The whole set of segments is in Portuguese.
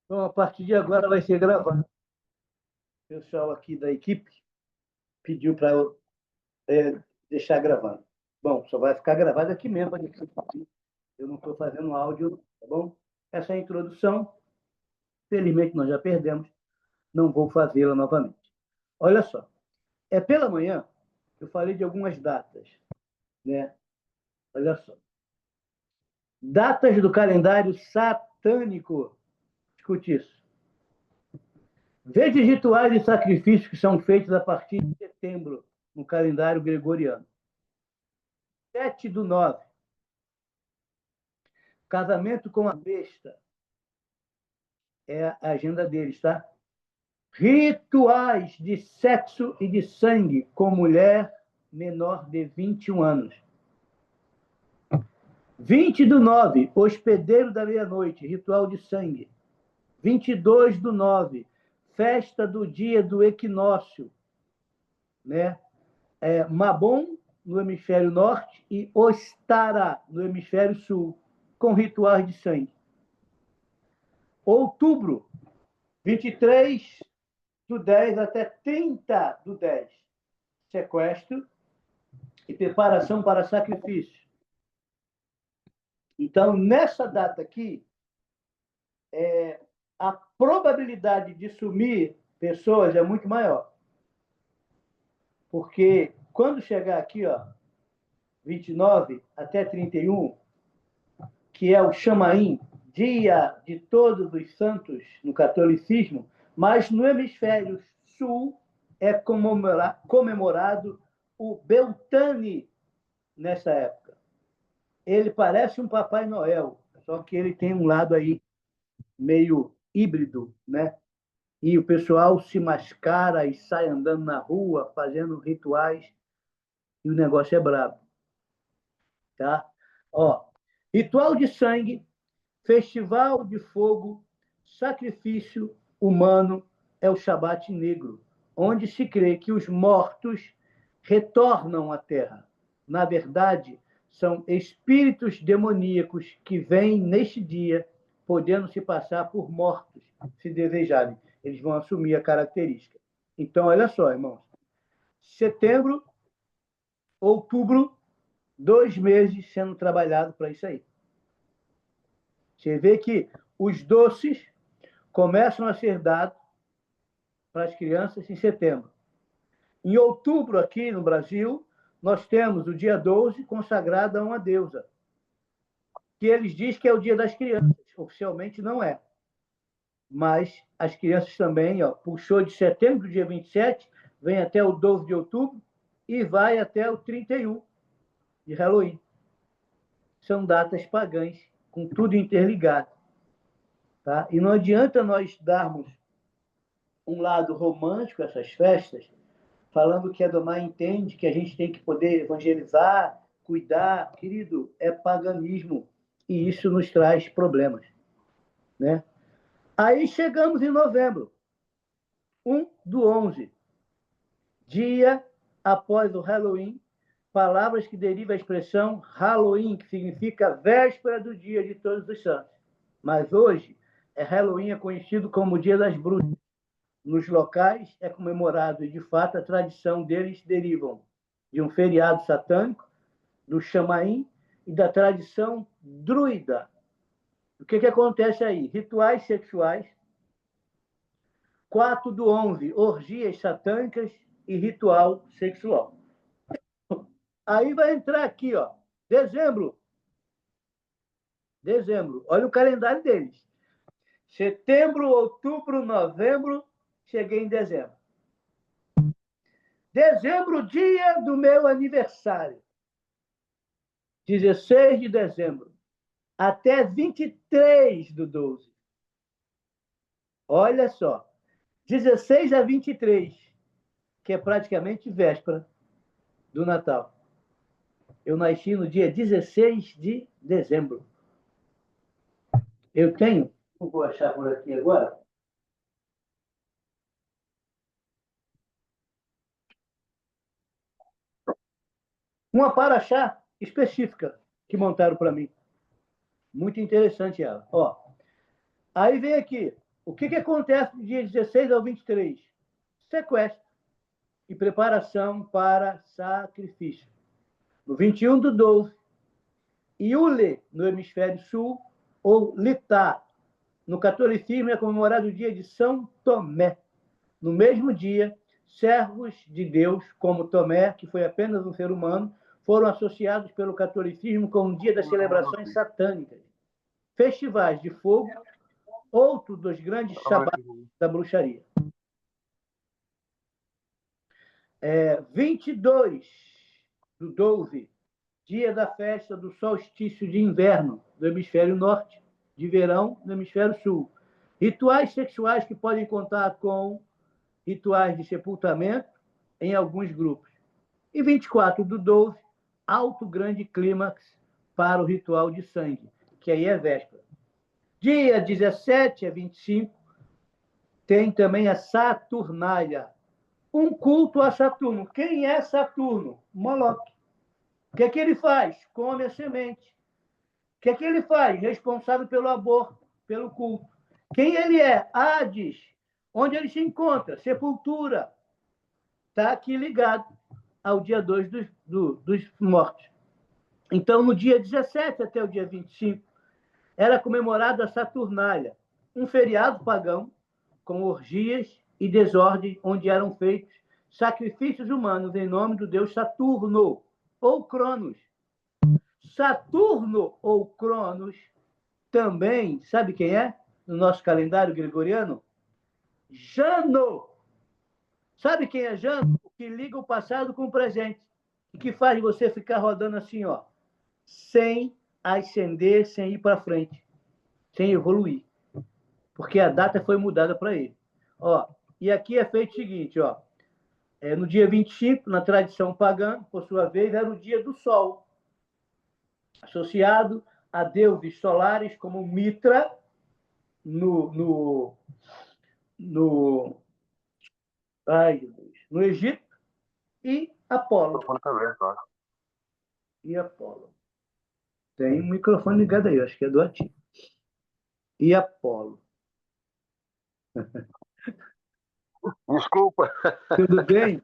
Então, a partir de agora vai ser gravado. O pessoal aqui da equipe pediu para eu deixar gravado. Bom, só vai ficar gravado aqui mesmo. Eu não estou fazendo áudio, tá bom? Essa é a introdução. Felizmente nós já perdemos. Não vou fazê-la novamente. Olha só. Pela manhã, eu falei de algumas datas, né? Olha só. Datas do calendário satânico. Escute isso. Veja os rituais e sacrifícios que são feitos a partir de setembro no calendário gregoriano. 7/9. Casamento com a besta. É a agenda deles, tá? Rituais de sexo e de sangue com mulher menor de 21 anos. 20/9, hospedeiro da meia-noite, ritual de sangue. 22/9, festa do dia do equinócio, né? Mabon, no hemisfério norte, e Ostara, no hemisfério sul, com rituais de sangue. Outubro, 23/10 até 30/10, sequestro e preparação para sacrifício. Então, nessa data aqui, a probabilidade de sumir pessoas é muito maior. Porque quando chegar aqui, ó, 29 até 31, que é o Chamaim, Dia de Todos os Santos no catolicismo, mas no hemisfério sul é comemorado o Beltane nessa época. Ele parece um Papai Noel, só que ele tem um lado aí meio híbrido, né? E o pessoal se mascara e sai andando na rua, fazendo rituais, e o negócio é brabo, tá? Ó, ritual de sangue, festival de fogo, sacrifício humano é o Shabat negro, onde se crê que os mortos retornam à Terra. Na verdade, são espíritos demoníacos que vêm neste dia, podendo se passar por mortos, se desejarem. Eles vão assumir a característica. Então, olha só, irmãos. Setembro, outubro, 2 meses sendo trabalhado para isso aí. Você vê que os doces começam a ser dados para as crianças em setembro. Em outubro, aqui no Brasil, nós temos o dia 12 consagrado a uma deusa, que eles dizem que é o dia das crianças. Oficialmente não é. Mas as crianças também, ó, puxou de setembro, dia 27, vem até o 12 de outubro e vai até o 31 de Halloween. São datas pagãs, com tudo interligado. Tá? E não adianta nós darmos um lado romântico a essas festas, falando que a Domar entende que a gente tem que poder evangelizar, cuidar. Querido, é paganismo. E isso nos traz problemas. Né? Aí chegamos em novembro, 1/11, dia após o Halloween, palavras que derivam a expressão Halloween, que significa véspera do dia de Todos os Santos. Mas hoje, Halloween é conhecido como o Dia das Bruxas. Nos locais é comemorado e, de fato, a tradição deles derivam de um feriado satânico, do Chamaim e da tradição druida. O que acontece aí? Rituais sexuais, 4/11, orgias satânicas e ritual sexual. Aí vai entrar aqui, ó, dezembro. Dezembro. Olha o calendário deles. Setembro, outubro, novembro, cheguei em dezembro. Dezembro, dia do meu aniversário. 16 de dezembro. Até 23/12. Olha só. 16 a 23, que é praticamente véspera do Natal. Eu nasci no dia 16 de dezembro. Eu tenho, não vou achar por aqui agora, uma paraxá específica que montaram para mim. Muito interessante ela. Ó, aí vem aqui, O que acontece do dia 16 ao 23? Sequestro e preparação para sacrifício. No 21 do 12, Iule, no hemisfério sul, ou Litá, no catolicismo, é comemorado o dia de São Tomé. No mesmo dia, servos de Deus, como Tomé, que foi apenas um ser humano, foram associados pelo catolicismo com o dia das celebrações satânicas, festivais de fogo, outro dos grandes shabat da bruxaria. 22 do 12, dia da festa do solstício de inverno do hemisfério norte, de verão no hemisfério sul. Rituais sexuais que podem contar com rituais de sepultamento em alguns grupos. E 24 do 12, alto grande clímax para o ritual de sangue, que aí é véspera. Dia 17 a 25, tem também a Saturnália, um culto a Saturno. Quem é Saturno? Moloque. O que é que ele faz? Come a semente. O que é que ele faz? Responsável pelo aborto, pelo culto. Quem ele é? Hades. Onde ele se encontra? Sepultura. Está aqui ligado ao dia 2 dos mortos. Então, no dia 17 até o dia 25, era comemorada a Saturnália, um feriado pagão com orgias e desordem, onde eram feitos sacrifícios humanos em nome do deus Saturno, ou Cronos. Saturno, ou Cronos, também, sabe quem é? No nosso calendário gregoriano? Jano. Sabe quem é Jano? O que liga o passado com o presente. E que faz você ficar rodando assim, ó, sem ascender, sem ir para frente, sem evoluir. Porque a data foi mudada para ele. Ó, e aqui é feito o seguinte, ó. No dia 25, na tradição pagã, por sua vez, era o dia do Sol, associado a deuses solares como Mitra, no Egito, e Apolo. E Apolo. Tem um microfone ligado aí, acho que é do Ativo. E Apolo. Desculpa. Tudo bem?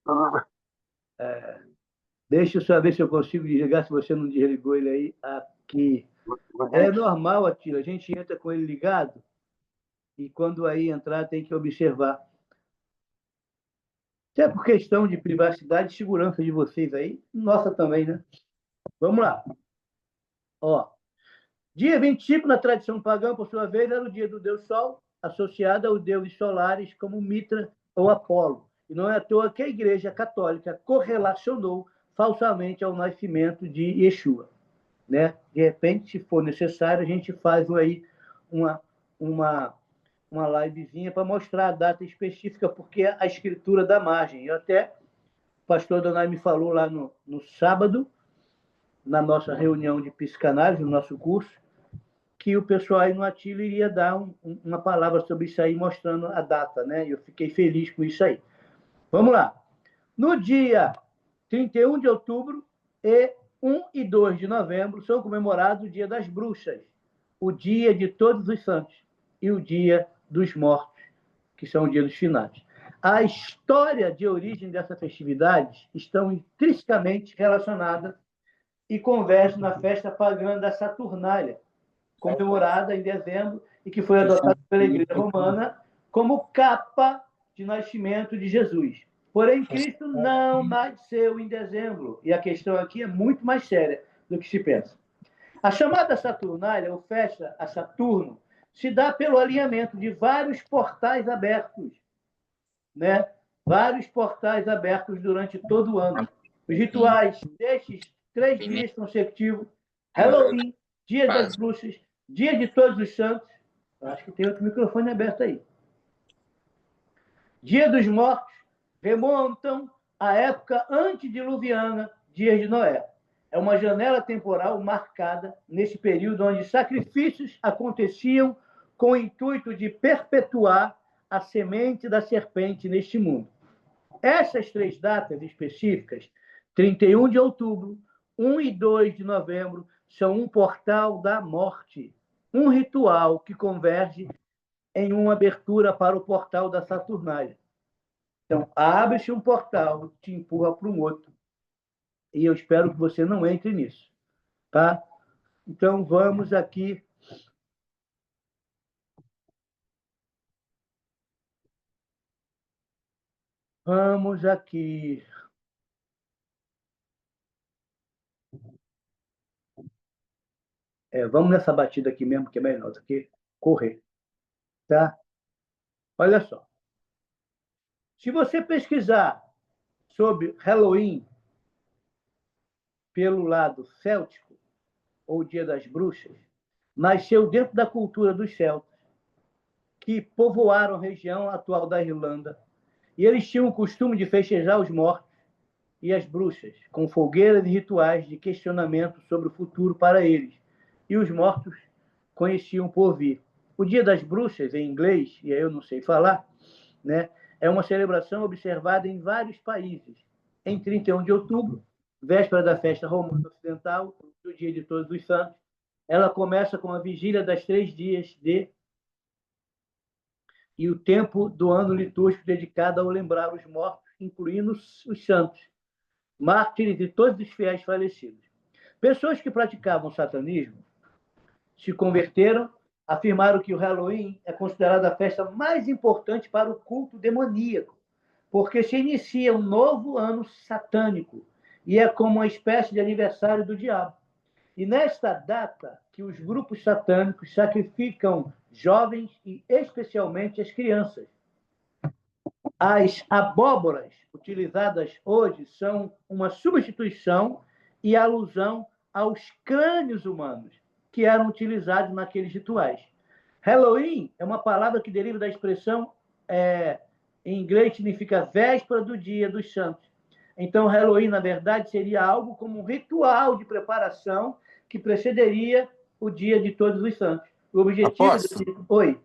Tudo bem. Deixa eu só ver se eu consigo desligar, se você não desligou ele aí aqui. É normal, Atila, a gente entra com ele ligado e quando aí entrar tem que observar. Até por questão de privacidade e segurança de vocês aí, nossa também, né? Vamos lá. Ó, dia 25, na tradição pagã, por sua vez, era o dia do Deus Sol, associado aos deuses solares como Mitra ou Apolo. E não é à toa que a Igreja Católica correlacionou falsamente ao nascimento de Yeshua. Né? De repente, se for necessário, a gente faz aí uma livezinha para mostrar a data específica, porque a escritura dá margem. Eu até, o pastor Donai me falou lá no sábado, na nossa reunião de psicanálise, no nosso curso, que o pessoal aí no Atila iria dar uma palavra sobre isso aí, mostrando a data, né? Eu fiquei feliz com isso aí. Vamos lá. No dia 31 de outubro e 1 e 2 de novembro são comemorados o Dia das Bruxas, o Dia de Todos os Santos e o Dia dos Mortos, que são o Dia dos Finados. A história de origem dessas festividades estão intrinsecamente relacionadas e convergem na festa pagã da Saturnália, comemorada em dezembro e que foi adotada pela Igreja Romana como capa de nascimento de Jesus. Porém, Cristo não nasceu em dezembro. E a questão aqui é muito mais séria do que se pensa. A chamada Saturnália, ou festa a Saturno, se dá pelo alinhamento de vários portais abertos, né? Vários portais abertos durante todo o ano. Os rituais destes 3 dias consecutivos, Halloween, Dia das Bruxas, Dia de Todos os Santos, acho que tem outro microfone aberto aí. Dia dos Mortos, remontam à época antediluviana, Dias de Noé. É uma janela temporal marcada nesse período onde sacrifícios aconteciam com o intuito de perpetuar a semente da serpente neste mundo. Essas 3 datas específicas, 31 de outubro, 1 e 2 de novembro, são um portal da morte, um ritual que converge em uma abertura para o portal da Saturnália. Então, abre-se um portal, te empurra para um outro. E eu espero que você não entre nisso, tá? Então, vamos aqui. Vamos aqui. Vamos nessa batida aqui mesmo, que é melhor do que correr, tá? Olha só. Se você pesquisar sobre Halloween pelo lado céltico, ou Dia das Bruxas, nasceu dentro da cultura dos celtas, que povoaram a região atual da Irlanda. E eles tinham o costume de festejar os mortos e as bruxas, com fogueiras e rituais de questionamento sobre o futuro para eles. E os mortos conheciam por vir. O Dia das Bruxas, em inglês, e aí eu não sei falar, né, é uma celebração observada em vários países. Em 31 de outubro, véspera da festa romana ocidental, do Dia de Todos os Santos, ela começa com a vigília das 3 dias e o tempo do ano litúrgico dedicado ao lembrar os mortos, incluindo os santos, mártires e todos os fiéis falecidos. Pessoas que praticavam satanismo se converteram, afirmaram que o Halloween é considerado a festa mais importante para o culto demoníaco, porque se inicia um novo ano satânico e é como uma espécie de aniversário do diabo. E nesta data que os grupos satânicos sacrificam jovens e especialmente as crianças. As abóboras utilizadas hoje são uma substituição e alusão aos crânios humanos que eram utilizados naqueles rituais. Halloween é uma palavra que deriva da expressão, em inglês, significa véspera do Dia dos Santos. Então, Halloween, na verdade, seria algo como um ritual de preparação que precederia o Dia de Todos os Santos. O objetivo... Oi.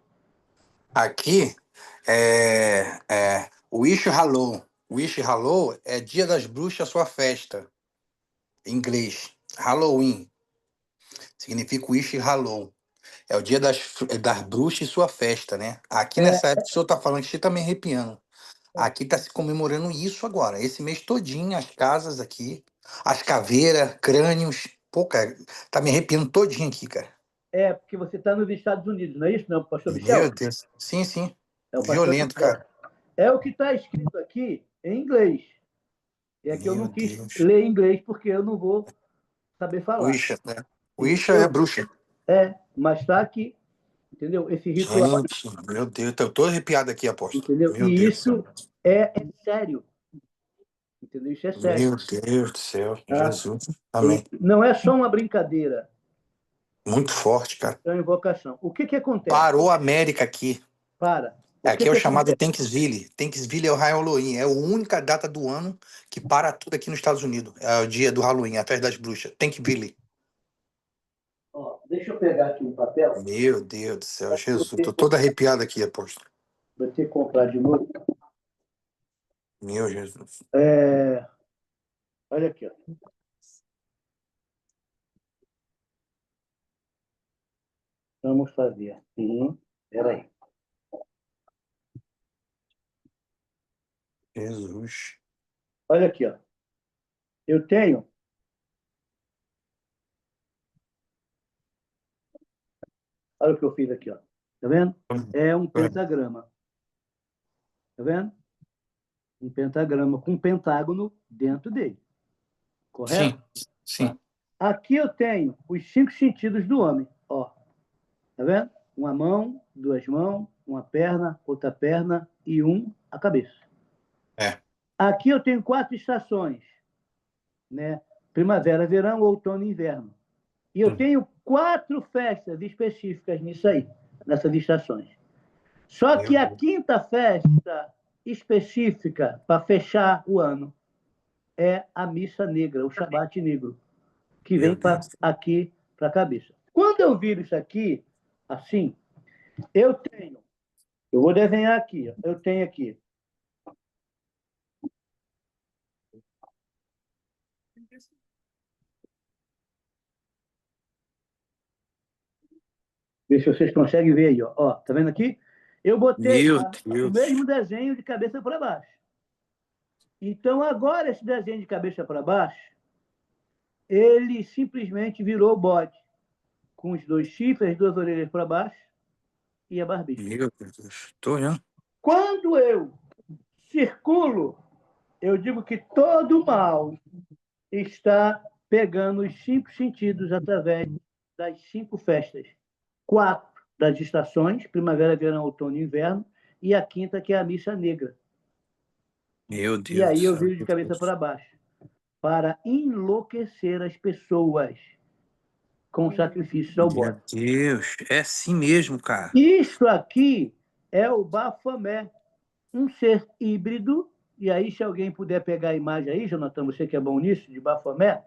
Aqui Wish Hallow. Wish Hallow é Dia das Bruxas, sua festa. Em inglês. Halloween. Significa Wish Hallow. É o dia das bruxas e sua festa, né? Aqui nessa época, o senhor tá falando que você tá me arrepiando. Aqui tá se comemorando isso agora. Esse mês todinho, as casas aqui, as caveiras, crânios. Pô, cara, tá me arrepiando todinho aqui, cara. Porque você está nos Estados Unidos, não é isso, não, pastor Michel? Meu Deus. Sim, sim. É o pastor Violento, Michel. cara. É o que está escrito aqui em inglês. É que eu Meu não quis Deus. ler em inglês porque eu não vou saber falar. Wisha, né? Wisha é bruxa. Mas está aqui, entendeu? Esse ritual. Gente, meu Deus, eu tô arrepiado aqui, apóstolo. Entendeu? Meu E Deus isso é sério. Entendeu? Isso é sério. Meu Deus do céu, Tá? Jesus. Amém. Não é só uma brincadeira. Muito forte, cara. É uma invocação. O que acontece? Parou a América aqui. Para. Aqui é o chamado Thanksgiving. Thanksgiving é o Halloween. É a única data do ano que para tudo aqui nos Estados Unidos. É o dia do Halloween, a festa das bruxas. Thanksgiving. Deixa eu pegar aqui um papel. Meu Deus do céu, Jesus. Tô todo arrepiado aqui, apóstolo. Vou ter que comprar de novo. Meu Jesus. Olha aqui, ó. Vamos fazer assim. Espera aí. Jesus. Olha aqui, ó. Eu tenho... Olha o que eu fiz aqui, ó. Tá vendo? É um pentagrama. Tá vendo? Um pentagrama com um pentágono dentro dele. Correto? Sim. Aqui eu tenho os 5 sentidos do homem. Ó. Tá vendo? Uma mão, 2 mãos, uma perna, outra perna e a cabeça. Aqui eu tenho 4 estações, né? Primavera, verão, outono e inverno. E eu tenho 4 festas específicas nisso aí, nessas estações. Só que a quinta festa específica para fechar o ano é a missa negra, o Shabat negro, que vem aqui para a cabeça. Quando eu viro isso aqui, assim, eu vou desenhar aqui, ó, eu tenho aqui. Vê se vocês conseguem ver aí, ó. Tá vendo aqui? Eu botei Meu o Deus. mesmo desenho de cabeça para baixo. Então, agora, esse desenho de cabeça para baixo, ele simplesmente virou bode, com os dois chifres, as duas orelhas para baixo e a barbicha. Meu Deus. Tô olhando. Quando eu circulo, eu digo que todo mal está pegando os 5 sentidos através das 5 festas. 4 das estações, primavera, verão, outono e inverno, e a quinta, que é a missa negra. Meu E Deus do aí eu céu. viro de cabeça para baixo, para enlouquecer as pessoas com sacrifícios ao Meu bode. Deus. É assim mesmo, cara. Isto aqui é o Bafomé, um ser híbrido. E aí, se alguém puder pegar a imagem aí, Jonathan, você que é bom nisso, de Bafomé,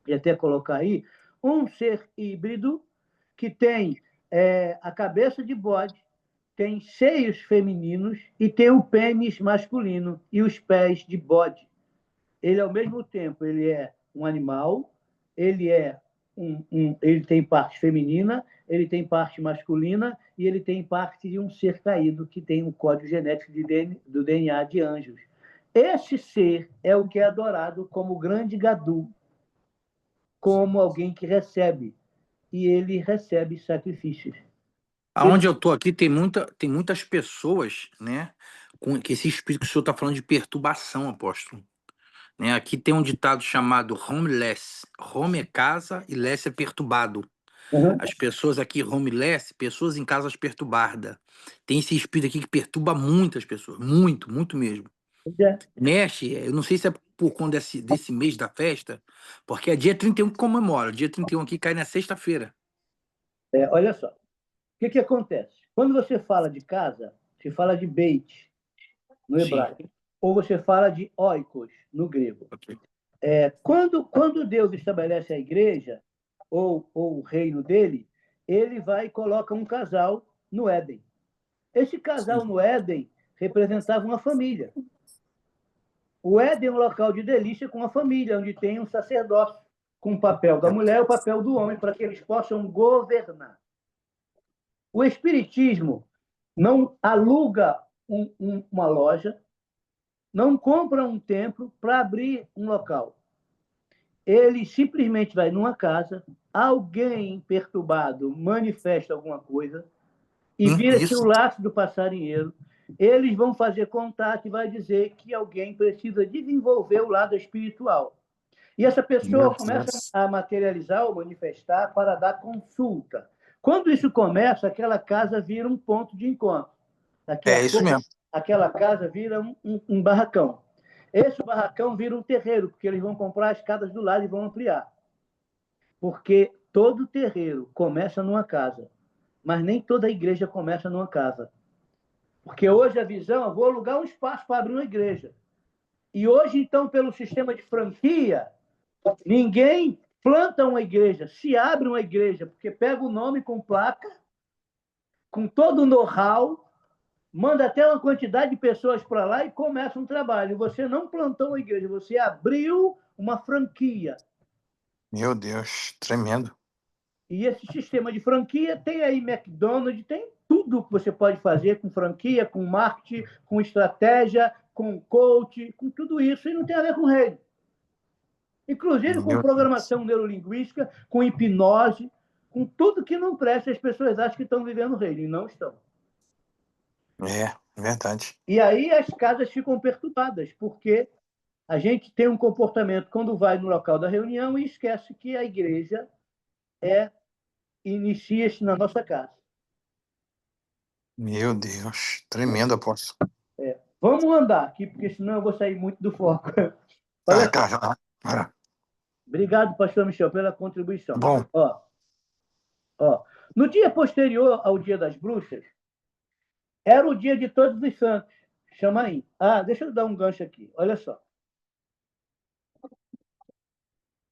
e até colocar aí, um ser híbrido que tem a cabeça de bode, tem seios femininos e tem o pênis masculino e os pés de bode. Ele, ao mesmo tempo, ele é um animal, ele é ele tem parte feminina, ele tem parte masculina e ele tem parte de um ser caído que tem um código genético do DNA de anjos. Esse ser é o que é adorado como grande Gadu, como alguém que recebe, e ele recebe sacrifícios. Aonde eu tô aqui tem muitas pessoas, né? Com que esse espírito que o senhor está falando de perturbação, apóstolo. Né? Aqui tem um ditado chamado homeless. Home é casa e less é perturbado. Uhum. As pessoas aqui, homeless, pessoas em casas perturbadas. Tem esse espírito aqui que perturba muitas pessoas. Muito, muito mesmo. Mexe, eu não sei se é por conta desse mês da festa, porque é dia 31 que comemora. Dia 31 aqui cai na sexta-feira. Olha só, o que acontece? Quando você fala de casa, se fala de beit, no Sim. hebraico, ou você fala de oikos, no grego. Ok. Quando Deus estabelece a igreja, ou o reino dele, ele vai e coloca um casal no Éden. Esse casal Sim. no Éden representava uma família. O Éden é um local de delícia com a família, onde tem um sacerdócio, com o papel da mulher e o papel do homem, para que eles possam governar. O Espiritismo não aluga uma loja, não compra um templo para abrir um local. Ele simplesmente vai numa casa, alguém perturbado manifesta alguma coisa e vira-se o Isso. laço do passarinheiro. Eles vão fazer contato e vai dizer que alguém precisa desenvolver o lado espiritual. E essa Meu pessoa começa Deus. a materializar ou manifestar para dar consulta. Quando isso começa, aquela casa vira um ponto de encontro. Daqui a É isso pouco, mesmo. aquela casa vira um barracão. Esse barracão vira um terreiro, porque eles vão comprar as casas do lado e vão ampliar. Porque todo terreiro começa numa casa, mas nem toda igreja começa numa casa. Porque hoje a visão, eu vou alugar um espaço para abrir uma igreja. E hoje, então, pelo sistema de franquia, ninguém planta uma igreja, se abre uma igreja, porque pega o nome com placa, com todo o know-how, manda até uma quantidade de pessoas para lá e começa um trabalho. Você não plantou uma igreja, você abriu uma franquia. Meu Deus. Tremendo. E esse sistema de franquia tem aí McDonald's, tem tudo que você pode fazer com franquia, com marketing, com estratégia, com coach, com tudo isso, e não tem a ver com reino. Inclusive com Meu Deus. programação neurolinguística, com hipnose, com tudo que não presta, as pessoas acham que estão vivendo o reino, e não estão. É, verdade. E aí as casas ficam perturbadas, porque a gente tem um comportamento quando vai no local da reunião e esquece que a igreja inicia-se na nossa casa. Meu Deus. Tremendo, apóstolo. Vamos andar aqui, porque senão eu vou sair muito do foco. Tá, Olha só. tá, já. Tá. Obrigado, pastor Michel, pela contribuição. Bom. Ó. No dia posterior ao Dia das Bruxas, era o dia de Todos os Santos, Chamaim. Deixa eu dar um gancho aqui. Olha só.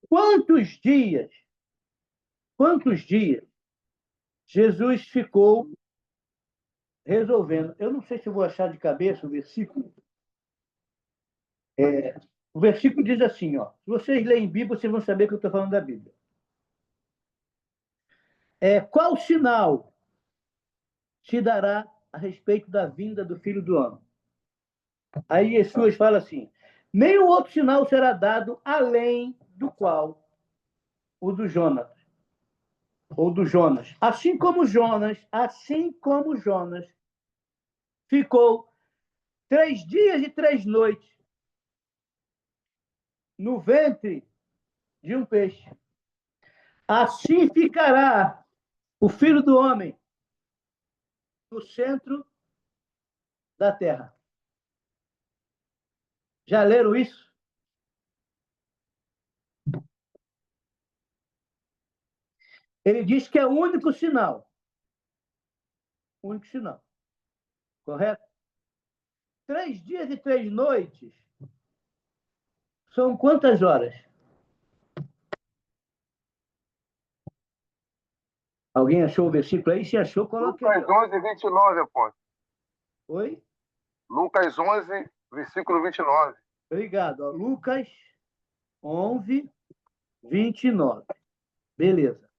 Quantos dias Jesus ficou resolvendo? Eu não sei se eu vou achar de cabeça o versículo. O versículo diz assim, ó. Se vocês lerem Bíblia, vocês vão saber que eu estou falando da Bíblia. Qual sinal se dará a respeito da vinda do Filho do Homem. Aí Jesus fala assim: nenhum outro sinal será dado além do qual o do Jonas, ou do Jonas. Assim como Jonas ficou 3 dias e 3 noites no ventre de um peixe, assim ficará o Filho do Homem no centro da terra. Já leram isso? Ele diz que é o único sinal. O único sinal. Correto? 3 dias e 3 noites são quantas horas? Alguém achou o versículo aí? Se achou, coloque aí. Lucas 11, 29, Afonso. Oi? Lucas 11, versículo 29. Obrigado. Ó, Lucas 11, 29. Beleza.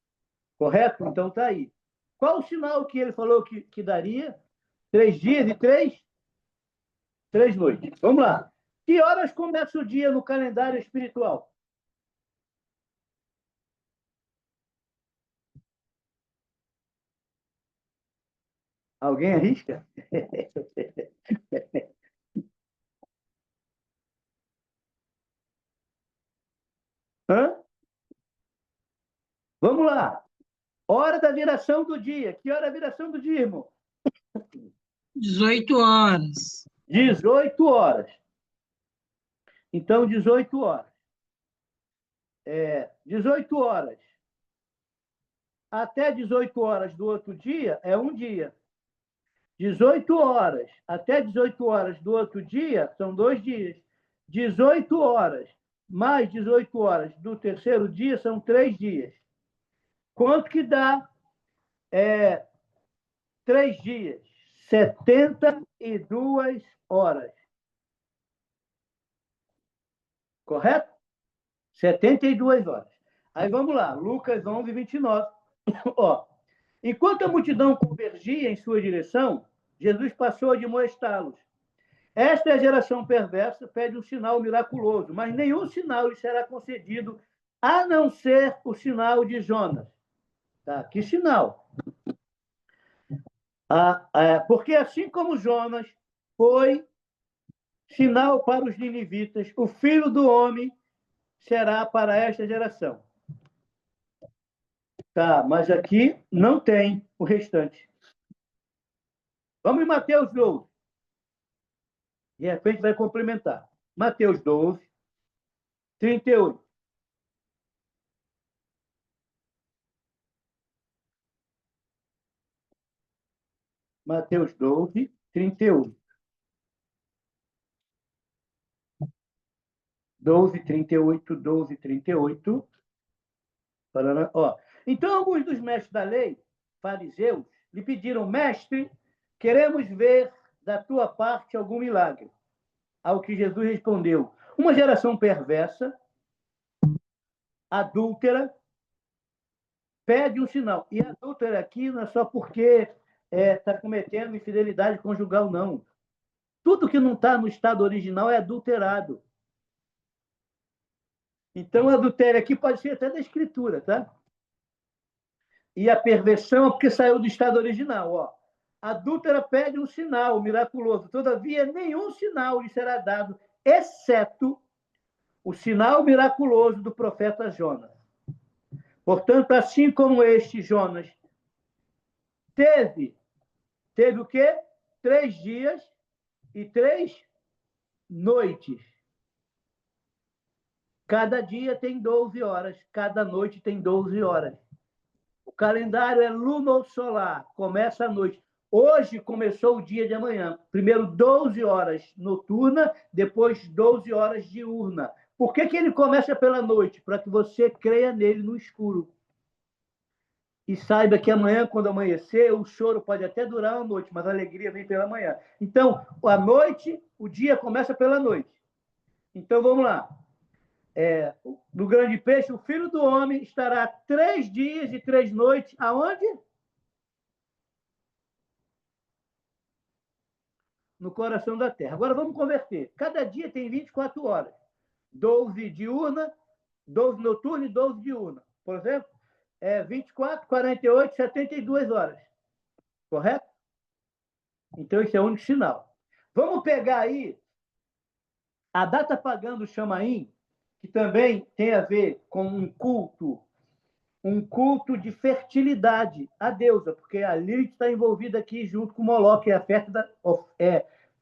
Correto? Então tá aí. Qual o sinal que ele falou que daria? 3 dias e 3 noites. Vamos lá. Que horas começa o dia no calendário espiritual? Alguém arrisca? Hã? Vamos lá. Hora da viração do dia. Que hora é a viração do dia, irmão? 18 horas. 18 horas. Então, 18 horas. 18 horas. Até 18 horas do outro dia é um dia. 18 horas até 18 horas do outro dia são 2 dias. 18 horas mais 18 horas do terceiro dia são 3 dias. Quanto que dá 3 dias? 72 horas. Correto? 72 horas. Aí vamos lá, Lucas 11, 29. Ó, enquanto a multidão convergia em sua direção, Jesus passou a admoestá-los. Esta é a geração perversa, pede um sinal miraculoso, mas nenhum sinal lhe será concedido, a não ser o sinal de Jonas. Tá? Que sinal? Porque assim como Jonas foi sinal para os ninivitas, o Filho do Homem será para esta geração. Tá, mas aqui não tem o restante. Vamos em Mateus 12. De repente vai complementar. Mateus 12, 38. Mateus 12, 38. 12, 38, 12, 38. Ó. Então, alguns dos mestres da lei, fariseus, lhe pediram: mestre, queremos ver da tua parte algum milagre. Ao que Jesus respondeu: uma geração perversa, adúltera, pede um sinal. E adúltera aqui não é só porque está cometendo infidelidade conjugal, não. Tudo que não está no estado original é adulterado. Então, adultério aqui pode ser até da escritura, tá? E a perversão é porque saiu do estado original. Ó. A adúltera pede um sinal miraculoso. Todavia, nenhum sinal lhe será dado, exceto o sinal miraculoso do profeta Jonas. Portanto, assim como este Jonas teve o quê? 3 dias e 3 noites. Cada dia tem 12 horas, cada noite tem 12 horas. O calendário é luno-solar, começa à noite. Hoje começou o dia de amanhã. Primeiro 12 horas noturna, depois 12 horas diurna. Por que ele começa pela noite? Para que você creia nele no escuro. E saiba que amanhã, quando amanhecer, o choro pode até durar uma noite, mas a alegria vem pela manhã. Então, a noite, o dia começa pela noite. Então, vamos lá. No grande peixe, o Filho do Homem estará 3 dias e 3 noites. Aonde? no coração da Terra. Agora vamos converter. Cada dia tem 24 horas. 12 diurna, 12 noturna e 12 diurna. Por exemplo, 24, 48, 72 horas. Correto? Então, esse é o único sinal. Vamos pegar aí a data pagã do Chamaim, que também tem a ver com um culto de fertilidade à deusa, porque a Lilith está envolvida aqui junto com Moloque, é a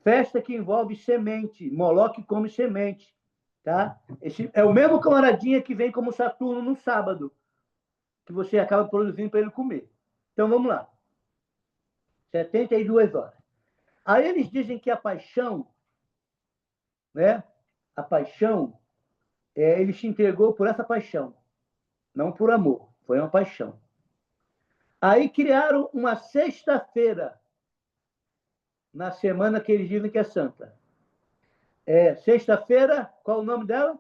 festa que envolve semente. Moloque come semente. Tá? Esse é o mesmo camaradinha que vem como Saturno no sábado, que você acaba produzindo para ele comer. Então, vamos lá. 72 horas. Aí eles dizem que a paixão, né? A paixão, ele se entregou por essa paixão, não por amor, foi uma paixão. Aí criaram uma sexta-feira, na semana que eles dizem que é santa. Sexta-feira, qual o nome dela?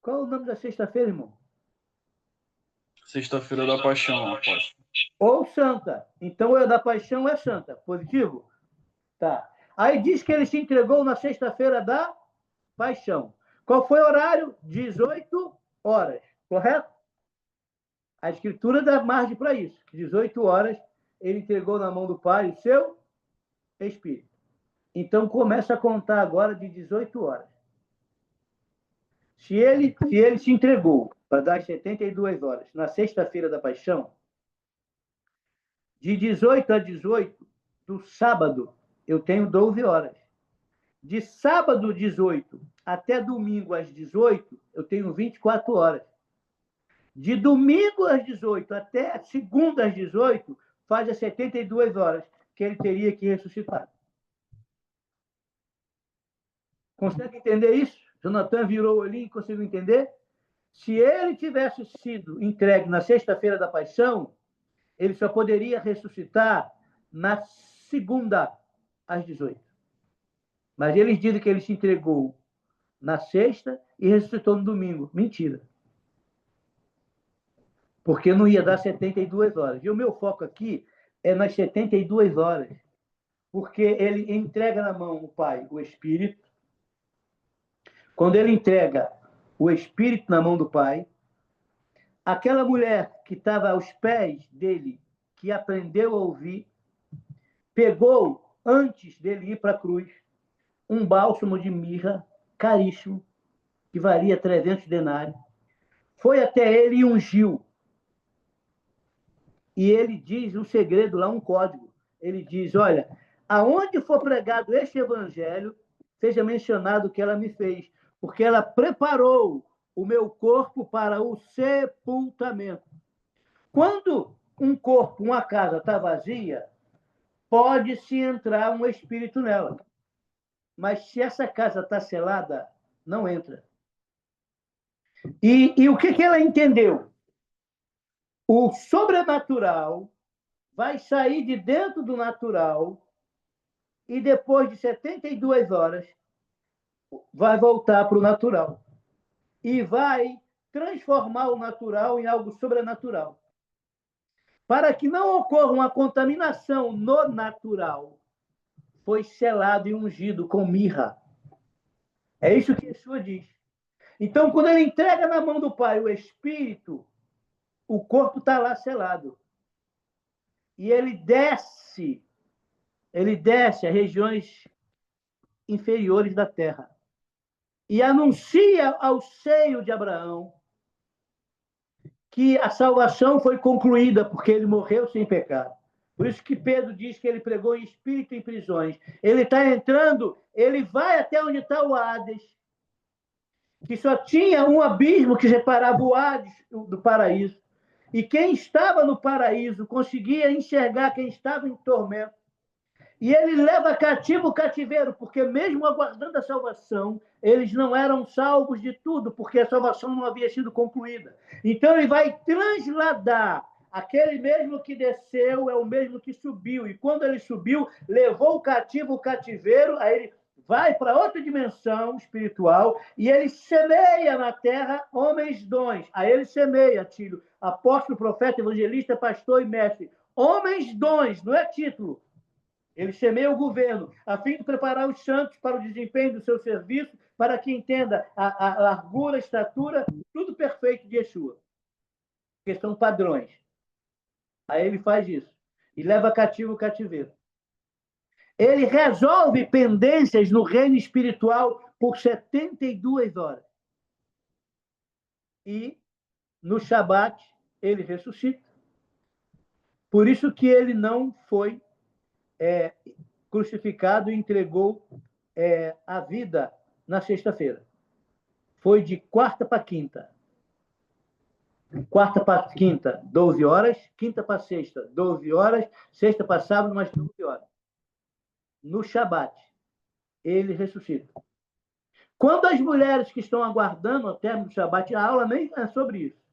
Qual o nome da sexta-feira, irmão? Sexta-feira da Paixão, apóstolo. Ou santa. Então, a da paixão é santa. Positivo? Tá. Aí diz que ele se entregou na sexta-feira da paixão. Qual foi o horário? 18 horas. Correto? A Escritura dá margem para isso. 18 horas ele entregou na mão do Pai o seu Espírito. Então, começa a contar agora de 18 horas. Se ele se entregou para dar 72 horas na sexta-feira da paixão, de 18 a 18 do sábado, eu tenho 12 horas. De sábado 18 até domingo às 18, eu tenho 24 horas. De domingo às 18 até segunda às 18, faz as 72 horas que ele teria que ressuscitar. Consegue entender isso? Jonathan virou o olhinho e conseguiu entender? Se ele tivesse sido entregue na sexta-feira da paixão, ele só poderia ressuscitar na segunda às 18. Mas eles dizem que ele se entregou na sexta e ressuscitou no domingo. Mentira. Porque não ia dar 72 horas. E o meu foco aqui é nas 72 horas. Porque ele entrega na mão o Pai o Espírito. Quando ele entrega o Espírito na mão do Pai, aquela mulher que estava aos pés dele, que aprendeu a ouvir, pegou, antes dele ir para a cruz, um bálsamo de mirra caríssimo, que valia 300 denários, foi até ele e ungiu. E ele diz um segredo lá, um código. Ele diz, olha, aonde for pregado este evangelho, seja mencionado o que ela me fez, porque ela preparou o meu corpo para o sepultamento. Quando um corpo, uma casa está vazia, pode-se entrar um espírito nela. Mas se essa casa está selada, não entra. E o que ela entendeu? O sobrenatural vai sair de dentro do natural e depois de 72 horas vai voltar para o natural. E vai transformar o natural em algo sobrenatural. Para que não ocorra uma contaminação no natural, foi selado e ungido com mirra. É isso que Yeshua diz. Então, quando ele entrega na mão do Pai o Espírito, o corpo está lá selado. E ele desce a regiões inferiores da terra. E anuncia ao seio de Abraão que a salvação foi concluída, porque ele morreu sem pecado. Por isso que Pedro diz que ele pregou em espírito em prisões. Ele está entrando, ele vai até onde está o Hades, que só tinha um abismo que separava o Hades do paraíso. E quem estava no paraíso conseguia enxergar quem estava em tormento. E ele leva cativo o cativeiro, porque mesmo aguardando a salvação, eles não eram salvos de tudo, porque a salvação não havia sido concluída. Então ele vai transladar. Aquele mesmo que desceu é o mesmo que subiu. E quando ele subiu, levou o cativo o cativeiro, aí ele vai para outra dimensão espiritual e ele semeia na terra homens dons. Aí ele semeia, Tílio, apóstolo, profeta, evangelista, pastor e mestre. homens dons, não é título. Ele semeia o governo, a fim de preparar os santos para o desempenho do seu serviço, para que entenda a largura, a estatura, tudo perfeito de Yeshua. Porque são padrões. Aí ele faz isso. E leva cativo o cativeiro. Ele resolve pendências no reino espiritual por 72 horas. E, no Shabat, ele ressuscita. Por isso que ele não foi crucificado e entregou a vida na sexta-feira. Foi de quarta para quinta. Quarta para quinta, 12 horas. Quinta para sexta, 12 horas. Sexta para sábado, mais 12 horas. No Shabat, ele ressuscita. Quando as mulheres que estão aguardando o término do Shabat, a aula nem é sobre isso.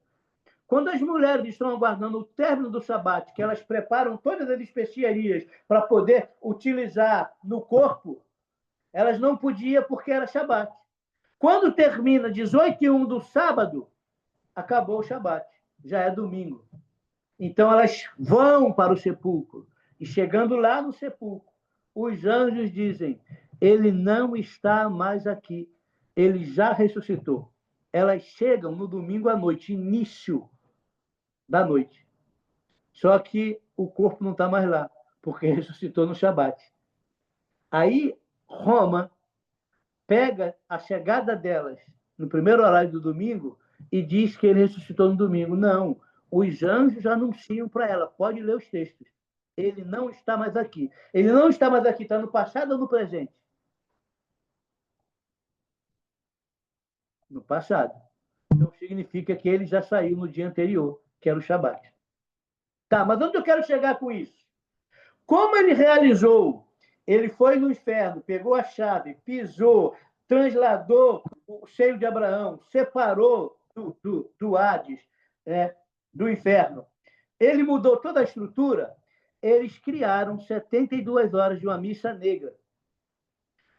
Quando as mulheres estão aguardando o término do Shabat, que elas preparam todas as especiarias para poder utilizar no corpo, elas não podiam porque era Shabat. Quando termina 18h01 do sábado, acabou o Shabat. Já é domingo. Então, elas vão para o sepulcro. E chegando lá no sepulcro, os anjos dizem, ele não está mais aqui. Ele já ressuscitou. Elas chegam no domingo à noite, início da noite. Só que o corpo não está mais lá, porque ressuscitou no Shabat. Aí, Roma pega a chegada delas no primeiro horário do domingo e diz que ele ressuscitou no domingo. Não, os anjos anunciam para ela, pode ler os textos. Ele não está mais aqui. Ele não está mais aqui, está no passado ou no presente? No passado. Então significa que ele já saiu no dia anterior, que era o Shabat. Tá, mas onde eu quero chegar com isso? Como ele realizou? Ele foi no inferno, pegou a chave, pisou, transladou o seio de Abraão, separou do Hades, do inferno. Ele mudou toda a estrutura. Eles criaram 72 horas de uma missa negra.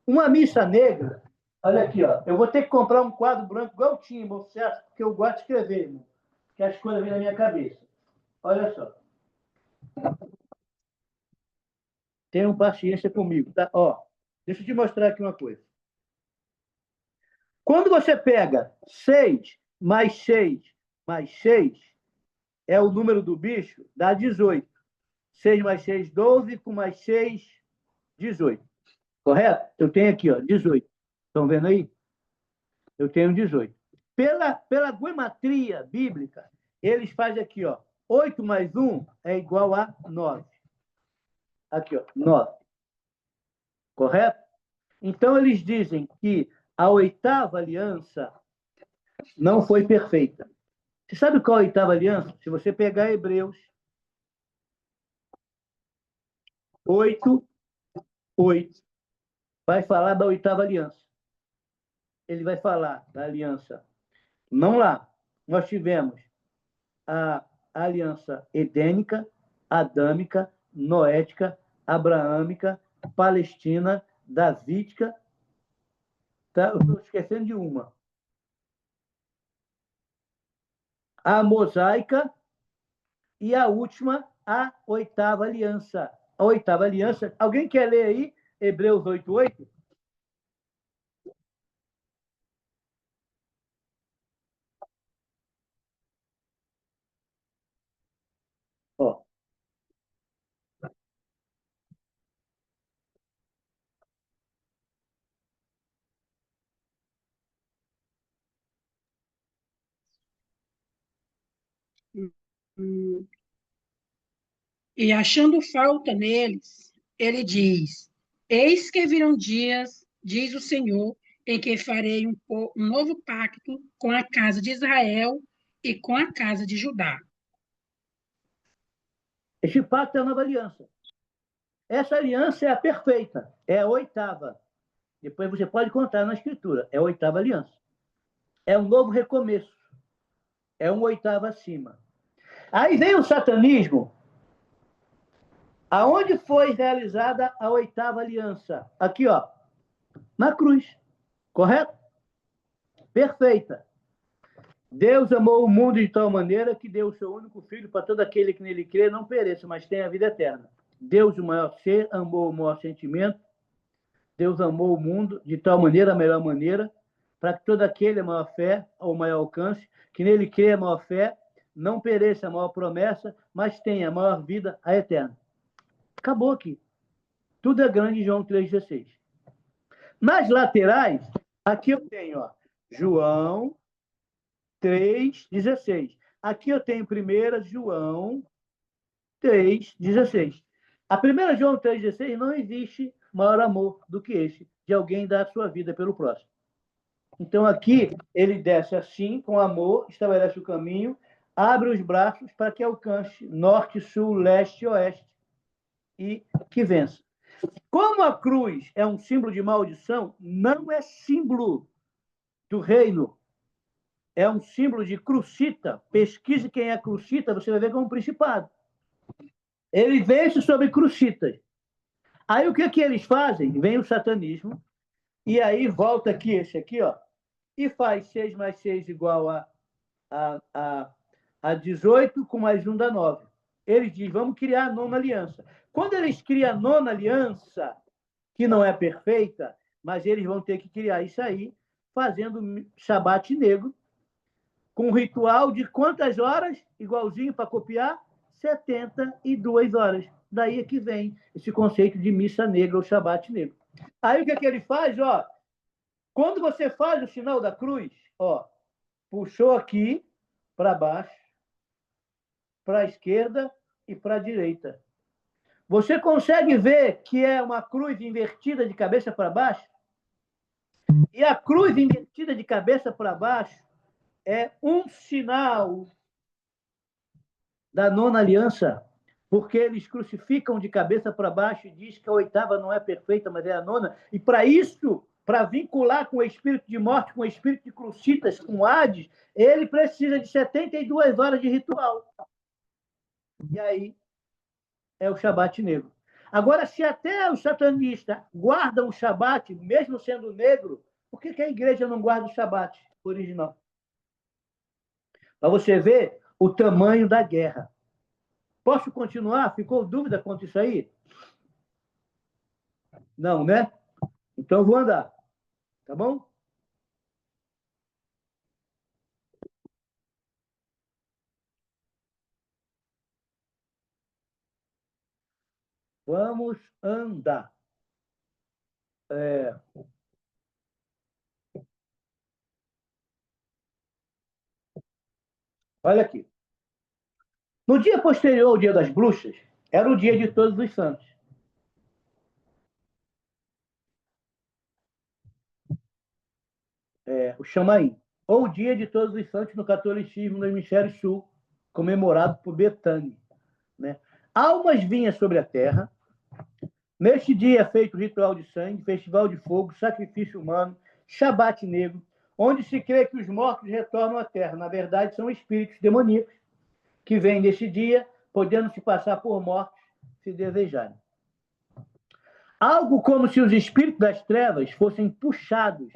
Uma missa negra, olha aqui, ó, eu vou ter que comprar um quadro branco igual tinha, porque eu gosto de escrever, irmão, que as coisas vêm na minha cabeça. Olha só. Tenham paciência comigo, tá? Ó, deixa eu te mostrar aqui uma coisa. Quando você pega 6 mais 6 mais 6, é o número do bicho, dá 18. 6 mais 6, 12, com mais 6, 18. Correto? Eu tenho aqui, ó, 18. Estão vendo aí? Eu tenho 18. Pela guimatria bíblica, eles fazem aqui, ó, 8 mais 1 é igual a 9. Aqui, ó, 9. Correto? Então, eles dizem que a oitava aliança não foi perfeita. Você sabe qual é a oitava aliança? Se você pegar Hebreus 8, 8, vai falar da oitava aliança. Ele vai falar da aliança. Não lá. Nós tivemos a aliança edênica, adâmica, noética, abraâmica, palestina, davídica. Tá? Eu estou esquecendo de uma. A mosaica e a última, a oitava aliança. A oitava aliança. Alguém quer ler aí Hebreus 8:8? Ó. E achando falta neles, ele diz: Eis que virão dias, diz o Senhor, em que farei um novo pacto com a casa de Israel e com a casa de Judá. Este pacto é a nova aliança. Essa aliança é a perfeita, é a oitava. Depois você pode contar na escritura, é a oitava aliança. É um novo recomeço. É um oitavo acima. Aí vem o satanismo. Aonde foi realizada a oitava aliança? Aqui, ó, na cruz. Correto? Perfeita. Deus amou o mundo de tal maneira que deu o seu único filho para todo aquele que nele crê não pereça, mas tenha a vida eterna. Deus, o maior ser, amou o maior sentimento. Deus amou o mundo de tal maneira, a melhor maneira, para que todo aquele, a maior fé, ou maior alcance, que nele crê a maior fé, não pereça, a maior promessa, mas tenha a maior vida, a eterna. Acabou aqui. Tudo é grande em João 3,16. Nas laterais, aqui eu tenho, ó, João 3,16. Aqui eu tenho 1 João 3,16. A 1 João 3,16 não existe maior amor do que esse, de alguém dar a sua vida pelo próximo. Então, aqui, ele desce assim, com amor, estabelece o caminho, abre os braços para que alcance norte, sul, leste e oeste, e que vença. Como a cruz é um símbolo de maldição, não é símbolo do reino, é um símbolo de crucita. Pesquise quem é crucita, você vai ver que é um principado. Ele vence sobre crucitas. Aí o que eles fazem? Vem o satanismo, e aí volta aqui, esse aqui, ó, e faz 6 mais 6 igual a 18, com mais 1 dá 9. Ele diz, vamos criar a nona aliança. Quando eles criam a nona aliança, que não é perfeita, mas eles vão ter que criar isso aí, fazendo Shabat negro, com um ritual de quantas horas? Igualzinho para copiar? 72 horas. Daí é que vem esse conceito de missa negra ou Shabat negro. Aí o que ele faz? Ó, quando você faz o sinal da cruz, ó, puxou aqui para baixo, para a esquerda e para a direita. Você consegue ver que é uma cruz invertida de cabeça para baixo? E a cruz invertida de cabeça para baixo é um sinal da nona aliança, porque eles crucificam de cabeça para baixo e diz que a oitava não é perfeita, mas é a nona. E para isso, para vincular com o espírito de morte, com o espírito de crucitas, com Hades, ele precisa de 72 horas de ritual. E aí é o Shabat negro. Agora, se até os satanistas guardam o Shabat, mesmo sendo negro, por que a igreja não guarda o Shabat original? Para você ver o tamanho da guerra. Posso continuar? Ficou dúvida quanto isso aí? Não, né? Então eu vou andar. Tá bom? Vamos andar. Olha aqui. No dia posterior ao dia das bruxas, era o dia de todos os santos. O Chamaim. Ou o dia de todos os santos no catolicismo no hemisfério sul, comemorado por Betânia. Né? Almas vinham sobre a terra. Neste dia é feito ritual de sangue, festival de fogo, sacrifício humano, Shabat negro, onde se crê que os mortos retornam à terra. Na verdade, são espíritos demoníacos que vêm neste dia, podendo se passar por mortos, se desejarem. Algo como se os espíritos das trevas fossem puxados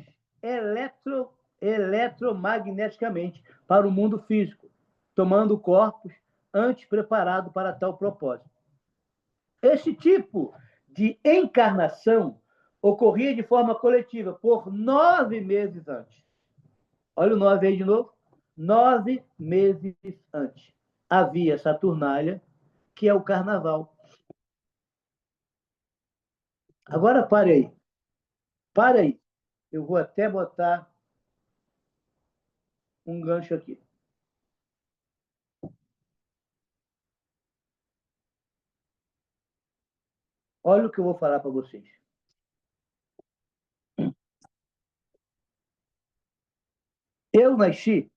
eletromagneticamente para o mundo físico, tomando corpos antes preparados para tal propósito. Esse tipo de encarnação ocorria de forma coletiva por 9 meses antes. Olha o 9 aí de novo. 9 meses antes. Havia Saturnália, que é o carnaval. Agora, pare aí. Pare aí. Eu vou até botar um gancho aqui. Olha o que eu vou falar para vocês. Eu nasci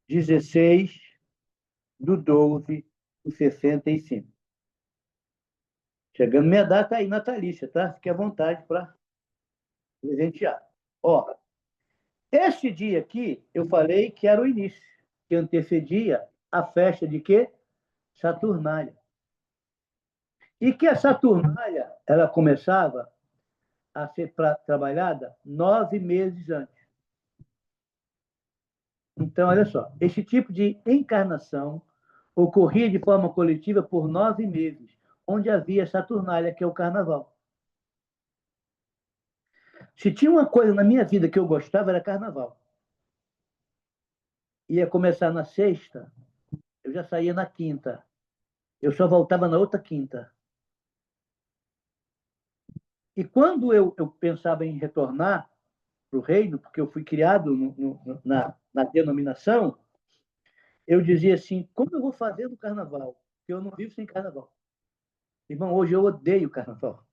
16/12/65. Chegando minha data aí natalícia, tá? Fique à vontade para presentear. Ó, este dia aqui, eu falei que era o início, que antecedia a festa de quê? Saturnália. E que a Saturnália, ela começava a ser trabalhada 9 meses antes. Então, olha só, esse tipo de encarnação ocorria de forma coletiva por 9 meses, onde havia Saturnália, que é o carnaval. Se tinha uma coisa na minha vida que eu gostava, era carnaval. Ia começar na sexta, eu já saía na quinta. Eu só voltava na outra quinta. E quando eu pensava em retornar para o reino, porque eu fui criado na denominação, eu dizia assim, como eu vou fazer no carnaval? Porque eu não vivo sem carnaval. Irmão, hoje eu odeio carnaval.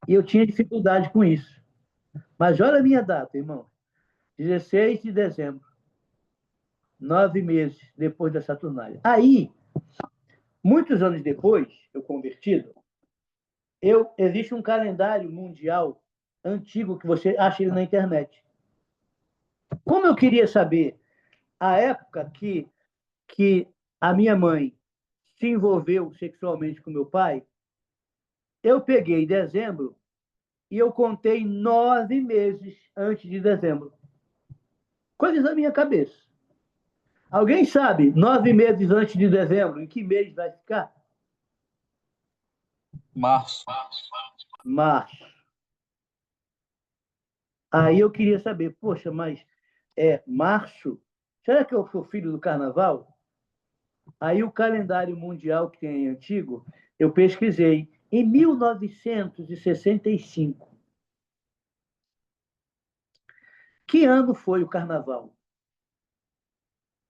E eu tinha dificuldade com isso. Mas olha a minha data, irmão. 16 de dezembro. 9 meses depois da Saturnália. Aí, muitos anos depois, eu convertido, existe um calendário mundial antigo que você acha ele na internet. Como eu queria saber a época que a minha mãe se envolveu sexualmente com meu pai, eu peguei dezembro e eu contei 9 meses antes de dezembro. Coisas da minha cabeça. Alguém sabe, 9 meses antes de dezembro, em que mês vai ficar? Março. Março. Aí eu queria saber, poxa, mas é março? Será que eu sou filho do carnaval? Aí o calendário mundial que tem antigo, eu pesquisei. Em 1965. Que ano foi o carnaval?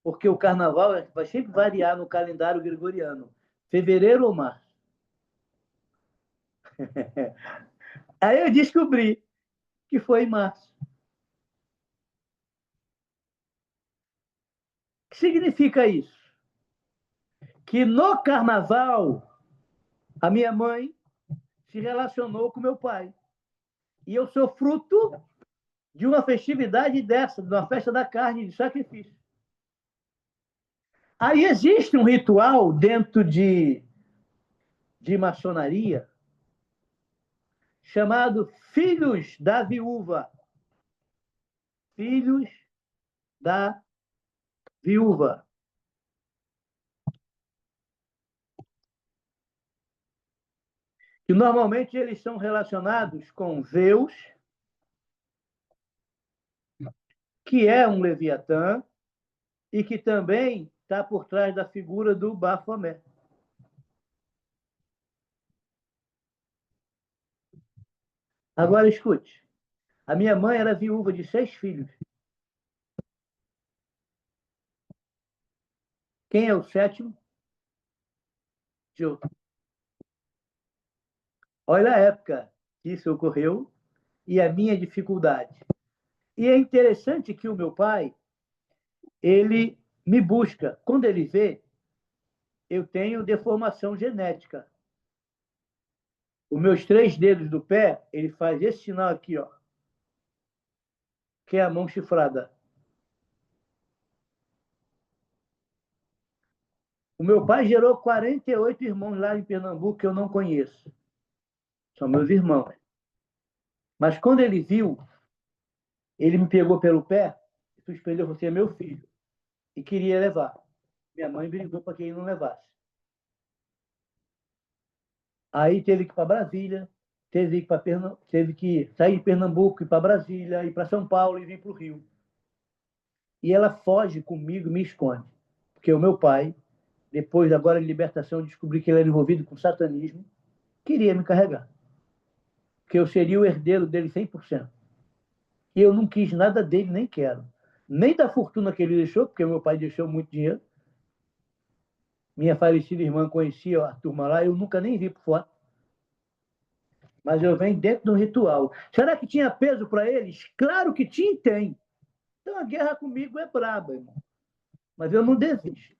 Porque o carnaval vai sempre variar no calendário gregoriano. Fevereiro ou março? Aí eu descobri que foi em março. O que significa isso? Que no carnaval, a minha mãe se relacionou com meu pai. E eu sou fruto de uma festividade dessa, de uma festa da carne, de sacrifício. Aí existe um ritual dentro de maçonaria chamado Filhos da Viúva. Filhos da Viúva. Que normalmente eles são relacionados com Zeus, que é um Leviatã, e que também está por trás da figura do Bafomé. Agora escute. A minha mãe era viúva de 6 filhos. Quem é o sétimo? Tio. Olha a época que isso ocorreu e a minha dificuldade. E é interessante que o meu pai, ele me busca. Quando ele vê, eu tenho deformação genética. Os meus 3 dedos do pé, ele faz esse sinal aqui, ó, que é a mão chifrada. O meu pai gerou 48 irmãos lá em Pernambuco que eu não conheço. São meus irmãos. Mas quando ele viu, ele me pegou pelo pé e suspendeu, você é meu filho. E queria levar. Minha mãe brigou para que ele não levasse. Aí teve que ir para Brasília, teve que sair de Pernambuco, ir para Brasília, ir para São Paulo e vir para o Rio. E ela foge comigo e me esconde. Porque o meu pai, depois agora de libertação, descobri que ele era envolvido com satanismo, queria me carregar. Que eu seria o herdeiro dele 100%. E eu não quis nada dele, nem quero. Nem da fortuna que ele deixou, porque meu pai deixou muito dinheiro. Minha falecida irmã conhecia a turma lá, eu nunca nem vi por fora. Mas eu venho dentro do ritual. Será que tinha peso para eles? Claro que tinha e tem. Então a guerra comigo é braba, irmão. Mas eu não desisto.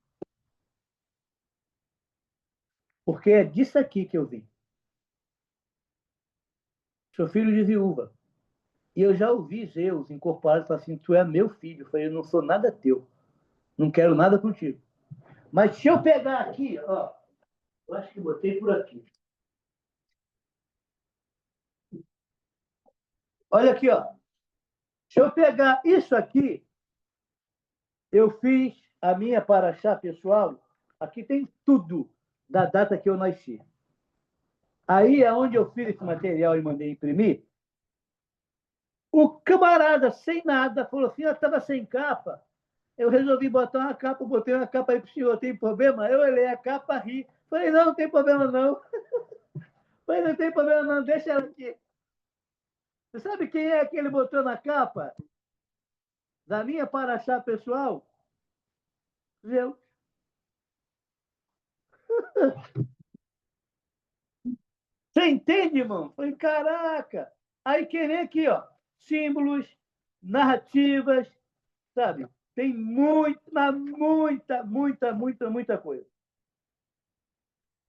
Porque é disso aqui que eu vim. Sou filho de viúva. E eu já ouvi Zeus incorporado e falar assim, tu é meu filho. Eu falei, eu não sou nada teu. Não quero nada contigo. Mas se eu pegar aqui, ó, eu acho que botei por aqui. Olha aqui, ó. Se eu pegar isso aqui, Eu fiz a minha paraxá pessoal, aqui tem tudo da data que eu nasci. Aí é onde eu fiz esse material e mandei imprimir. O camarada, sem nada, falou assim: eu estava sem capa. Eu resolvi botar uma capa, botei uma capa aí para o senhor, tem problema? Eu olhei a capa, ri. Falei: não, não tem problema não. Falei: não tem problema não, deixa ela aqui. Você sabe quem é que ele botou na capa da minha paraxá pessoal? Eu. Você entende, irmão? Falei: caraca. Aí que vem aqui, ó, símbolos, narrativas, sabe? Tem muita coisa.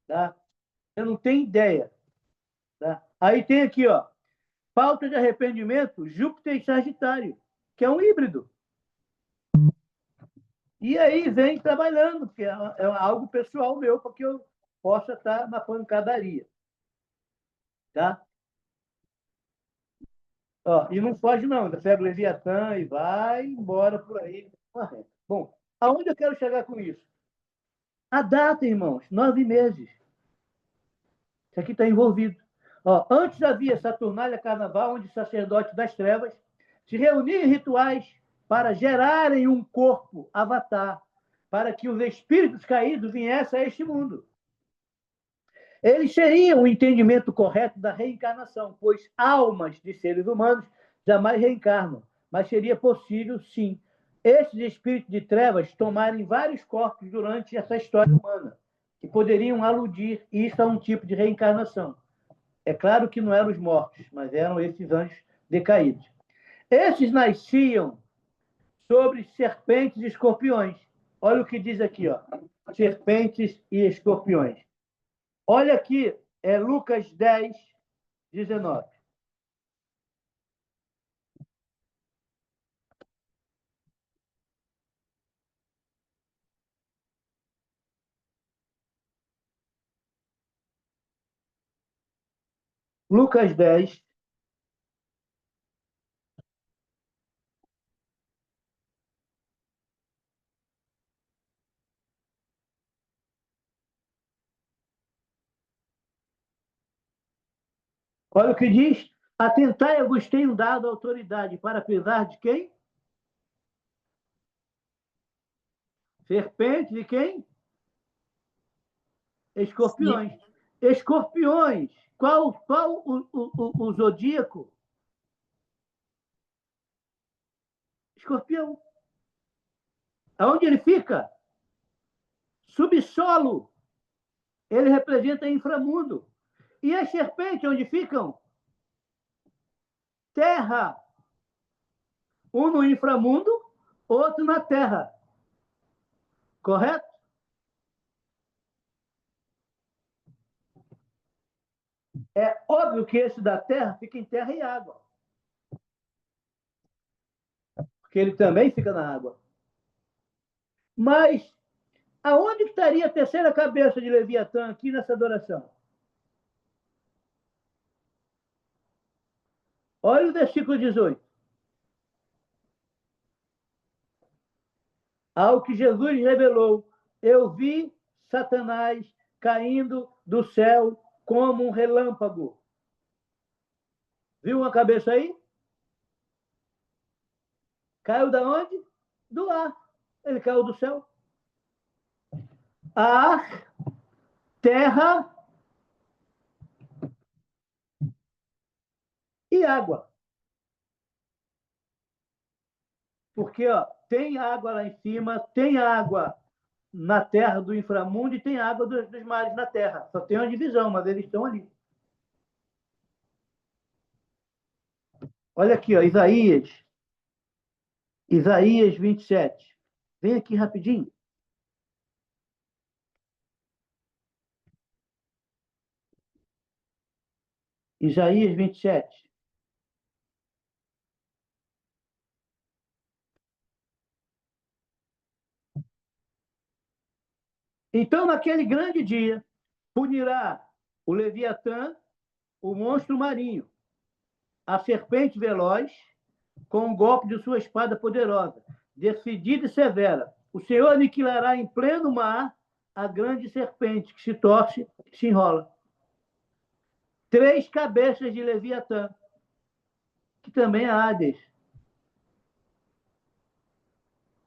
Tá? Eu não tenho ideia. Tá? Aí tem aqui, ó, falta de arrependimento, Júpiter e Sagitário, que é um híbrido. E aí vem trabalhando, que é algo pessoal meu, para que eu possa estar na pancadaria. Tá? Ó, e não foge, não. Ainda pega o Leviatã e vai embora por aí. Bom, aonde eu quero chegar com isso? A data, irmãos, 9 meses. Isso aqui está envolvido. Ó, antes havia Saturnália Carnaval, onde os sacerdotes das trevas se reuniam em rituais para gerarem um corpo avatar, para que os espíritos caídos viessem a este mundo. Eles teriam o entendimento correto da reencarnação, pois almas de seres humanos jamais reencarnam, mas seria possível, sim, esses espíritos de trevas tomarem vários corpos durante essa história humana, que poderiam aludir isso a um tipo de reencarnação. É claro que não eram os mortos, mas eram esses anjos decaídos. Esses nasciam sobre serpentes e escorpiões. Olha o que diz aqui, ó. Serpentes e escorpiões. Olha aqui, é Lucas 10, 19. Lucas 10. Olha o que diz. Atentai a vos tenho dado autoridade para pisar de quem? Serpentes e quem? Escorpiões. Escorpiões. Qual o zodíaco? Escorpião. Aonde ele fica? Subsolo. Ele representa inframundo. E as serpentes, onde ficam? Terra. Um no inframundo, outro na terra. Correto? É óbvio que esse da terra fica em terra e água. Porque ele também fica na água. Mas aonde estaria a terceira cabeça de Leviatã aqui nessa adoração? Olha o versículo 18. Ao que Jesus revelou, eu vi Satanás caindo do céu como um relâmpago. Viu uma cabeça aí? Caiu da onde? Do ar. Ele caiu do céu. Ar, terra e água. Porque ó, tem água lá em cima, tem água na terra do inframundo e tem água dos mares na terra. Só tem uma divisão, mas eles estão ali. Olha aqui, ó, Isaías 27. Vem aqui rapidinho. Isaías 27. Então, naquele grande dia, punirá o Leviatã, o monstro marinho, a serpente veloz, com o golpe de sua espada poderosa. decidida e severa. O Senhor aniquilará em pleno mar a grande serpente que se torce, que se enrola. 3 cabeças de Leviatã, que também é Hades.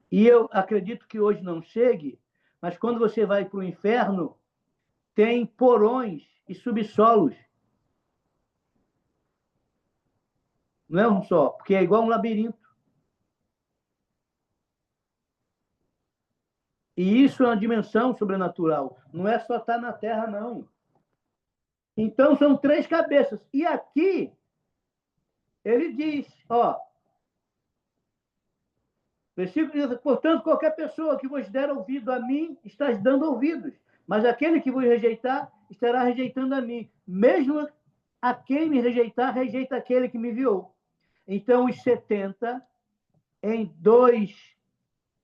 E eu acredito que hoje não chegue, mas quando você vai para o inferno, tem porões e subsolos. Não é um só, porque é igual um labirinto. E isso é uma dimensão sobrenatural. Não é só estar na terra, não. Então, são 3 cabeças. E aqui, ele diz, ó, versículo diz, portanto, qualquer pessoa que vos der ouvido a mim, estás dando ouvidos. Mas aquele que vos rejeitar, estará rejeitando a mim. Mesmo a quem me rejeitar, rejeita aquele que me enviou. Então, os 70,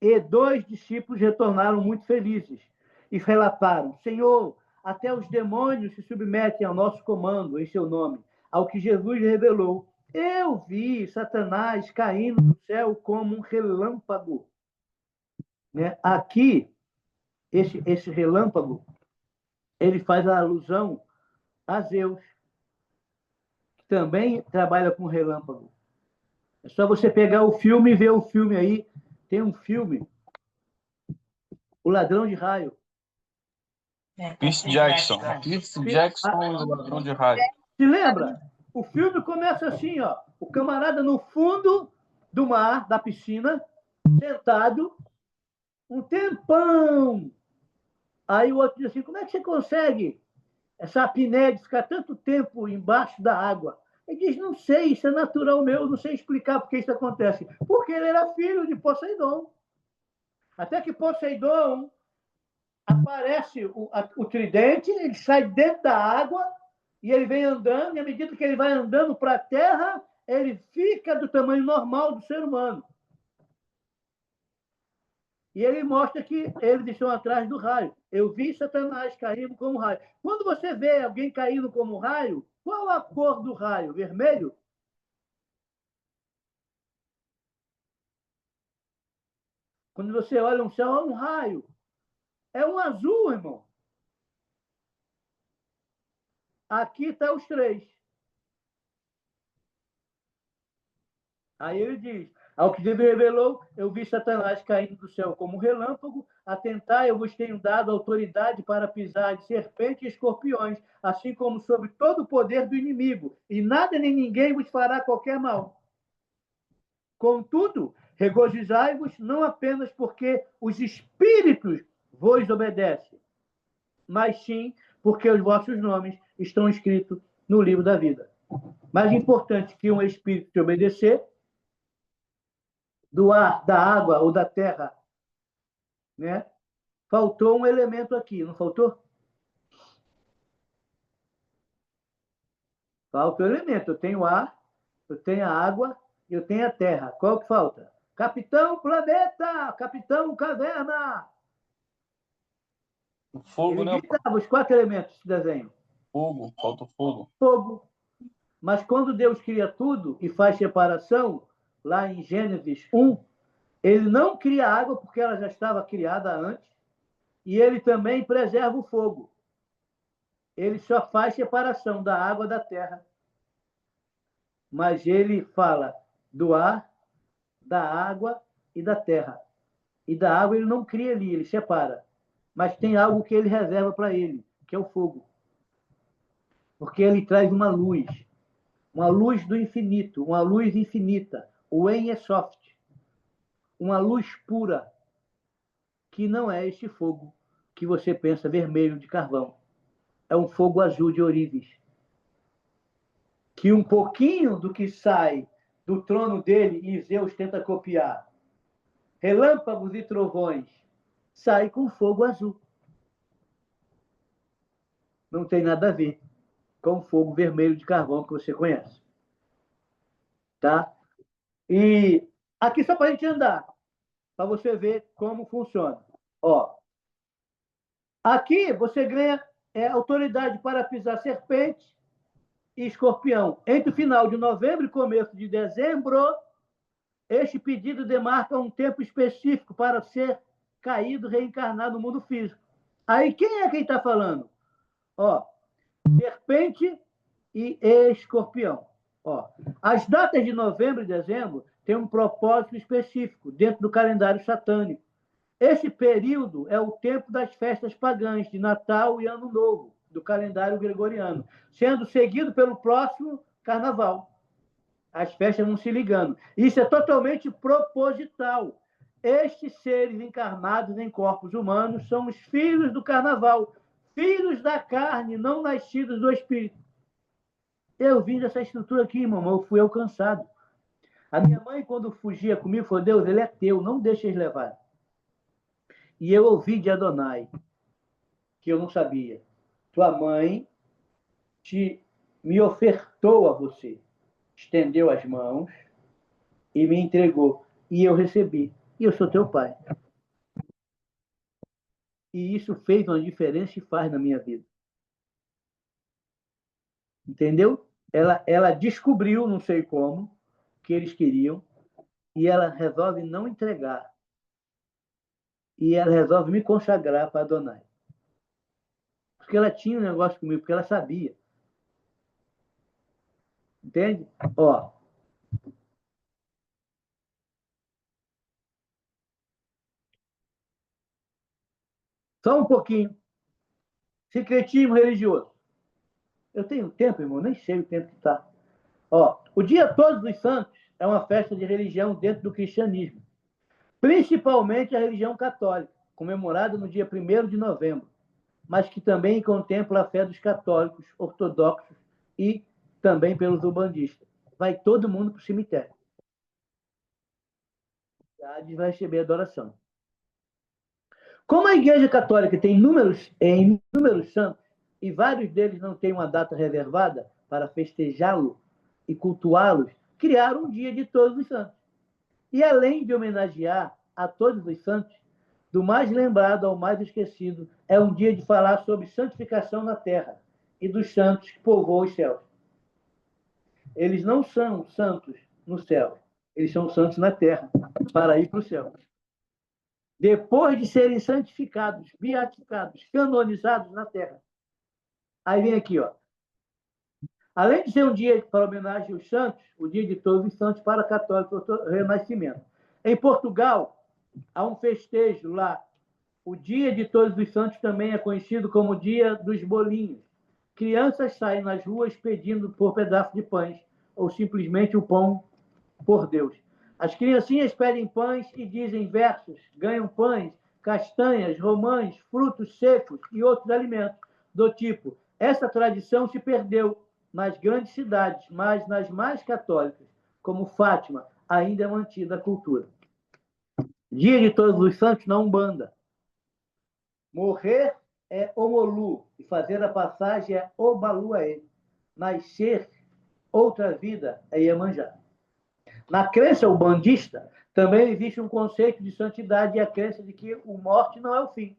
e dois discípulos retornaram muito felizes e relataram, Senhor, até os demônios se submetem ao nosso comando em seu nome. Ao que Jesus revelou, eu vi Satanás caindo do céu como um relâmpago. Né? Aqui, esse relâmpago, ele faz a alusão a Zeus, que também trabalha com relâmpago. É só você pegar o filme e ver o filme aí. Tem um filme, O Ladrão de Raio. Percy Jackson. Percy Jackson e o Ladrão de Raio. Se lembra? O filme começa assim, ó. O camarada no fundo do mar, da piscina, sentado, um tempão. Aí o outro diz assim, como é que você consegue essa apneia de ficar tanto tempo embaixo da água? Ele diz, não sei, isso é natural meu, não sei explicar por que isso acontece. Porque ele era filho de Poseidon. Até que Poseidon aparece o tridente, ele sai dentro da água e ele vem andando, e à medida que ele vai andando para a terra, ele fica do tamanho normal do ser humano. E ele mostra que eles estão atrás do raio. Eu vi Satanás caindo como raio. Quando você vê alguém caindo como raio, qual a cor do raio? Vermelho? Quando você olha um céu, é um raio. É um azul, irmão. Aqui estão os 3. Aí ele diz, ao que Deus revelou, eu vi Satanás caindo do céu como um relâmpago, atentai, eu vos tenho dado autoridade para pisar de serpentes e escorpiões, assim como sobre todo o poder do inimigo, e nada nem ninguém vos fará qualquer mal. Contudo, regozijai-vos não apenas porque os espíritos vos obedecem, mas sim porque os vossos nomes estão escritos no livro da vida. Mais importante que um espírito te obedecer, do ar, da água ou da terra, né? Faltou um elemento aqui, não faltou? Falta um elemento. Eu tenho ar, eu tenho a água, eu tenho a terra. Qual que falta? Capitão Planeta! Capitão Caverna! O fogo, Ele né? ditava os 4 elementos desse desenho. Fogo, falta o fogo. Fogo. Mas quando Deus cria tudo e faz separação, lá em Gênesis 1, ele não cria água porque ela já estava criada antes, e ele também preserva o fogo. Ele só faz separação da água da terra. Mas ele fala do ar, da água e da terra. E da água ele não cria ali, ele separa. Mas tem algo que ele reserva para ele, que é o fogo. Porque ele traz uma luz do infinito, uma luz infinita. O En é soft. Uma luz pura, que não é este fogo que você pensa vermelho de carvão. É um fogo azul de ourives. Que um pouquinho do que sai do trono dele, e Zeus tenta copiar, relâmpagos e trovões, sai com fogo azul. Não tem nada a ver com o fogo vermelho de carvão que você conhece. Tá? E aqui só para a gente andar, para você ver como funciona. Ó, aqui você ganha autoridade para pisar serpente e escorpião. Entre o final de novembro e começo de dezembro, Este pedido demarca um tempo específico para ser caído, reencarnado no mundo físico. Aí quem é quem está falando? Ó, serpente e escorpião. Ó, as datas de novembro e dezembro têm um propósito específico dentro do calendário satânico. Esse período é o tempo das festas pagãs de Natal e Ano Novo, do calendário gregoriano, sendo seguido pelo próximo carnaval. As festas vão se ligando. Isso é totalmente proposital. Estes seres encarnados em corpos humanos são os filhos do carnaval, filhos da carne, não nascidos do espírito. Eu vim dessa estrutura aqui, mamãe, eu fui alcançado. A minha mãe, quando fugia comigo, falou: Deus, ele é teu, não deixa eles levar. E eu ouvi de Adonai, que eu não sabia. Tua mãe me ofertou a você, estendeu as mãos e me entregou. E eu recebi. E eu sou teu pai. E isso fez uma diferença e faz na minha vida. Entendeu? Ela descobriu, não sei como, que eles queriam, e ela resolve não entregar. E ela resolve me consagrar para Adonai. Porque ela tinha um negócio comigo, porque ela sabia. Entende? Ó. Só um pouquinho. Secretismo religioso. Eu tenho tempo, irmão? Nem sei o tempo que está. Ó, o Dia Todos os Santos é uma festa de religião dentro do cristianismo. Principalmente a religião católica, comemorada no dia 1º de novembro, mas que também contempla a fé dos católicos, ortodoxos e também pelos umbandistas. Vai todo mundo para o cemitério. Vai receber adoração. Como a Igreja Católica tem inúmeros santos e vários deles não têm uma data reservada para festejá-lo e cultuá-los, criaram um dia de todos os santos. E além de homenagear a todos os santos, do mais lembrado ao mais esquecido, é um dia de falar sobre santificação na terra e dos santos que povoam os céus. Eles não são santos no céu, eles são santos na terra, para ir para o céu. Depois de serem santificados, beatificados, canonizados na terra. Aí vem aqui, ó. Além de ser um dia para homenagem aos santos, o dia de todos os santos para católicos, o renascimento. Em Portugal, há um festejo lá. O dia de todos os santos também é conhecido como o dia dos bolinhos. Crianças saem nas ruas pedindo por pedaço de pães, ou simplesmente o pão por Deus. As criancinhas pedem pães e dizem versos, ganham pães, castanhas, romãs, frutos secos e outros alimentos do tipo. Essa tradição se perdeu nas grandes cidades, mas nas mais católicas, como Fátima, ainda é mantida a cultura. Dia de Todos os Santos na Umbanda. Morrer é Omolu e fazer a passagem é Obaluaê. Nascer, outra vida, é Iemanjá. Na crença umbandista, também existe um conceito de santidade e a crença de que a morte não é o fim.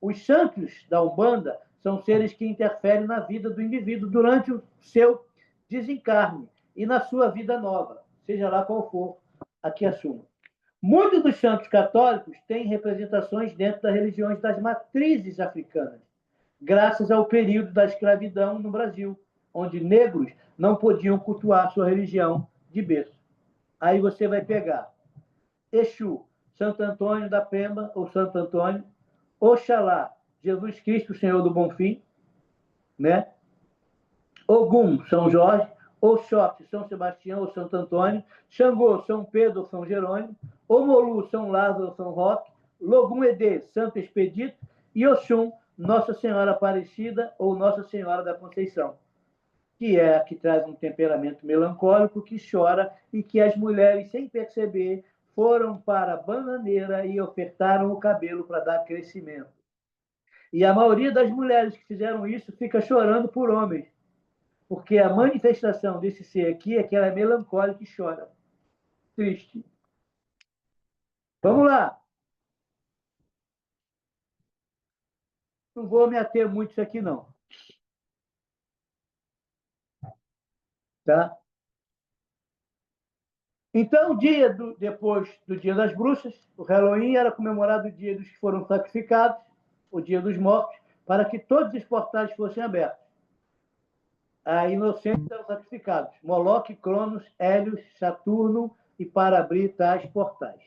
Os santos da Umbanda são seres que interferem na vida do indivíduo durante o seu desencarne e na sua vida nova, seja lá qual for a que assuma. Muitos dos santos católicos têm representações dentro das religiões das matrizes africanas, graças ao período da escravidão no Brasil, onde negros não podiam cultuar sua religião de berço. Aí você vai pegar Exu, Santo Antônio da Pemba, ou Santo Antônio, Oxalá, Jesus Cristo, Senhor do Bonfim, né? Ogum, São Jorge, Oxóssi, São Sebastião ou Santo Antônio, Xangô, São Pedro ou São Jerônimo, Omolu, São Lázaro ou São Roque, Logum-Edê, Santo Expedito e Oxum, Nossa Senhora Aparecida ou Nossa Senhora da Conceição, que é a que traz um temperamento melancólico, que chora e que as mulheres, sem perceber, foram para a bananeira e ofertaram o cabelo para dar crescimento. E a maioria das mulheres que fizeram isso fica chorando por homens, porque a manifestação desse ser aqui é que ela é melancólica e chora. Triste. Vamos lá. Não vou me ater muito isso aqui, não. Tá? Então, depois do Dia das Bruxas, o Halloween era comemorado o dia dos que foram sacrificados, o Dia dos Mortos, para que todos os portais fossem abertos. A inocentes eram sacrificados: Moloque, Cronos, Hélios, Saturno, e para abrir tais portais.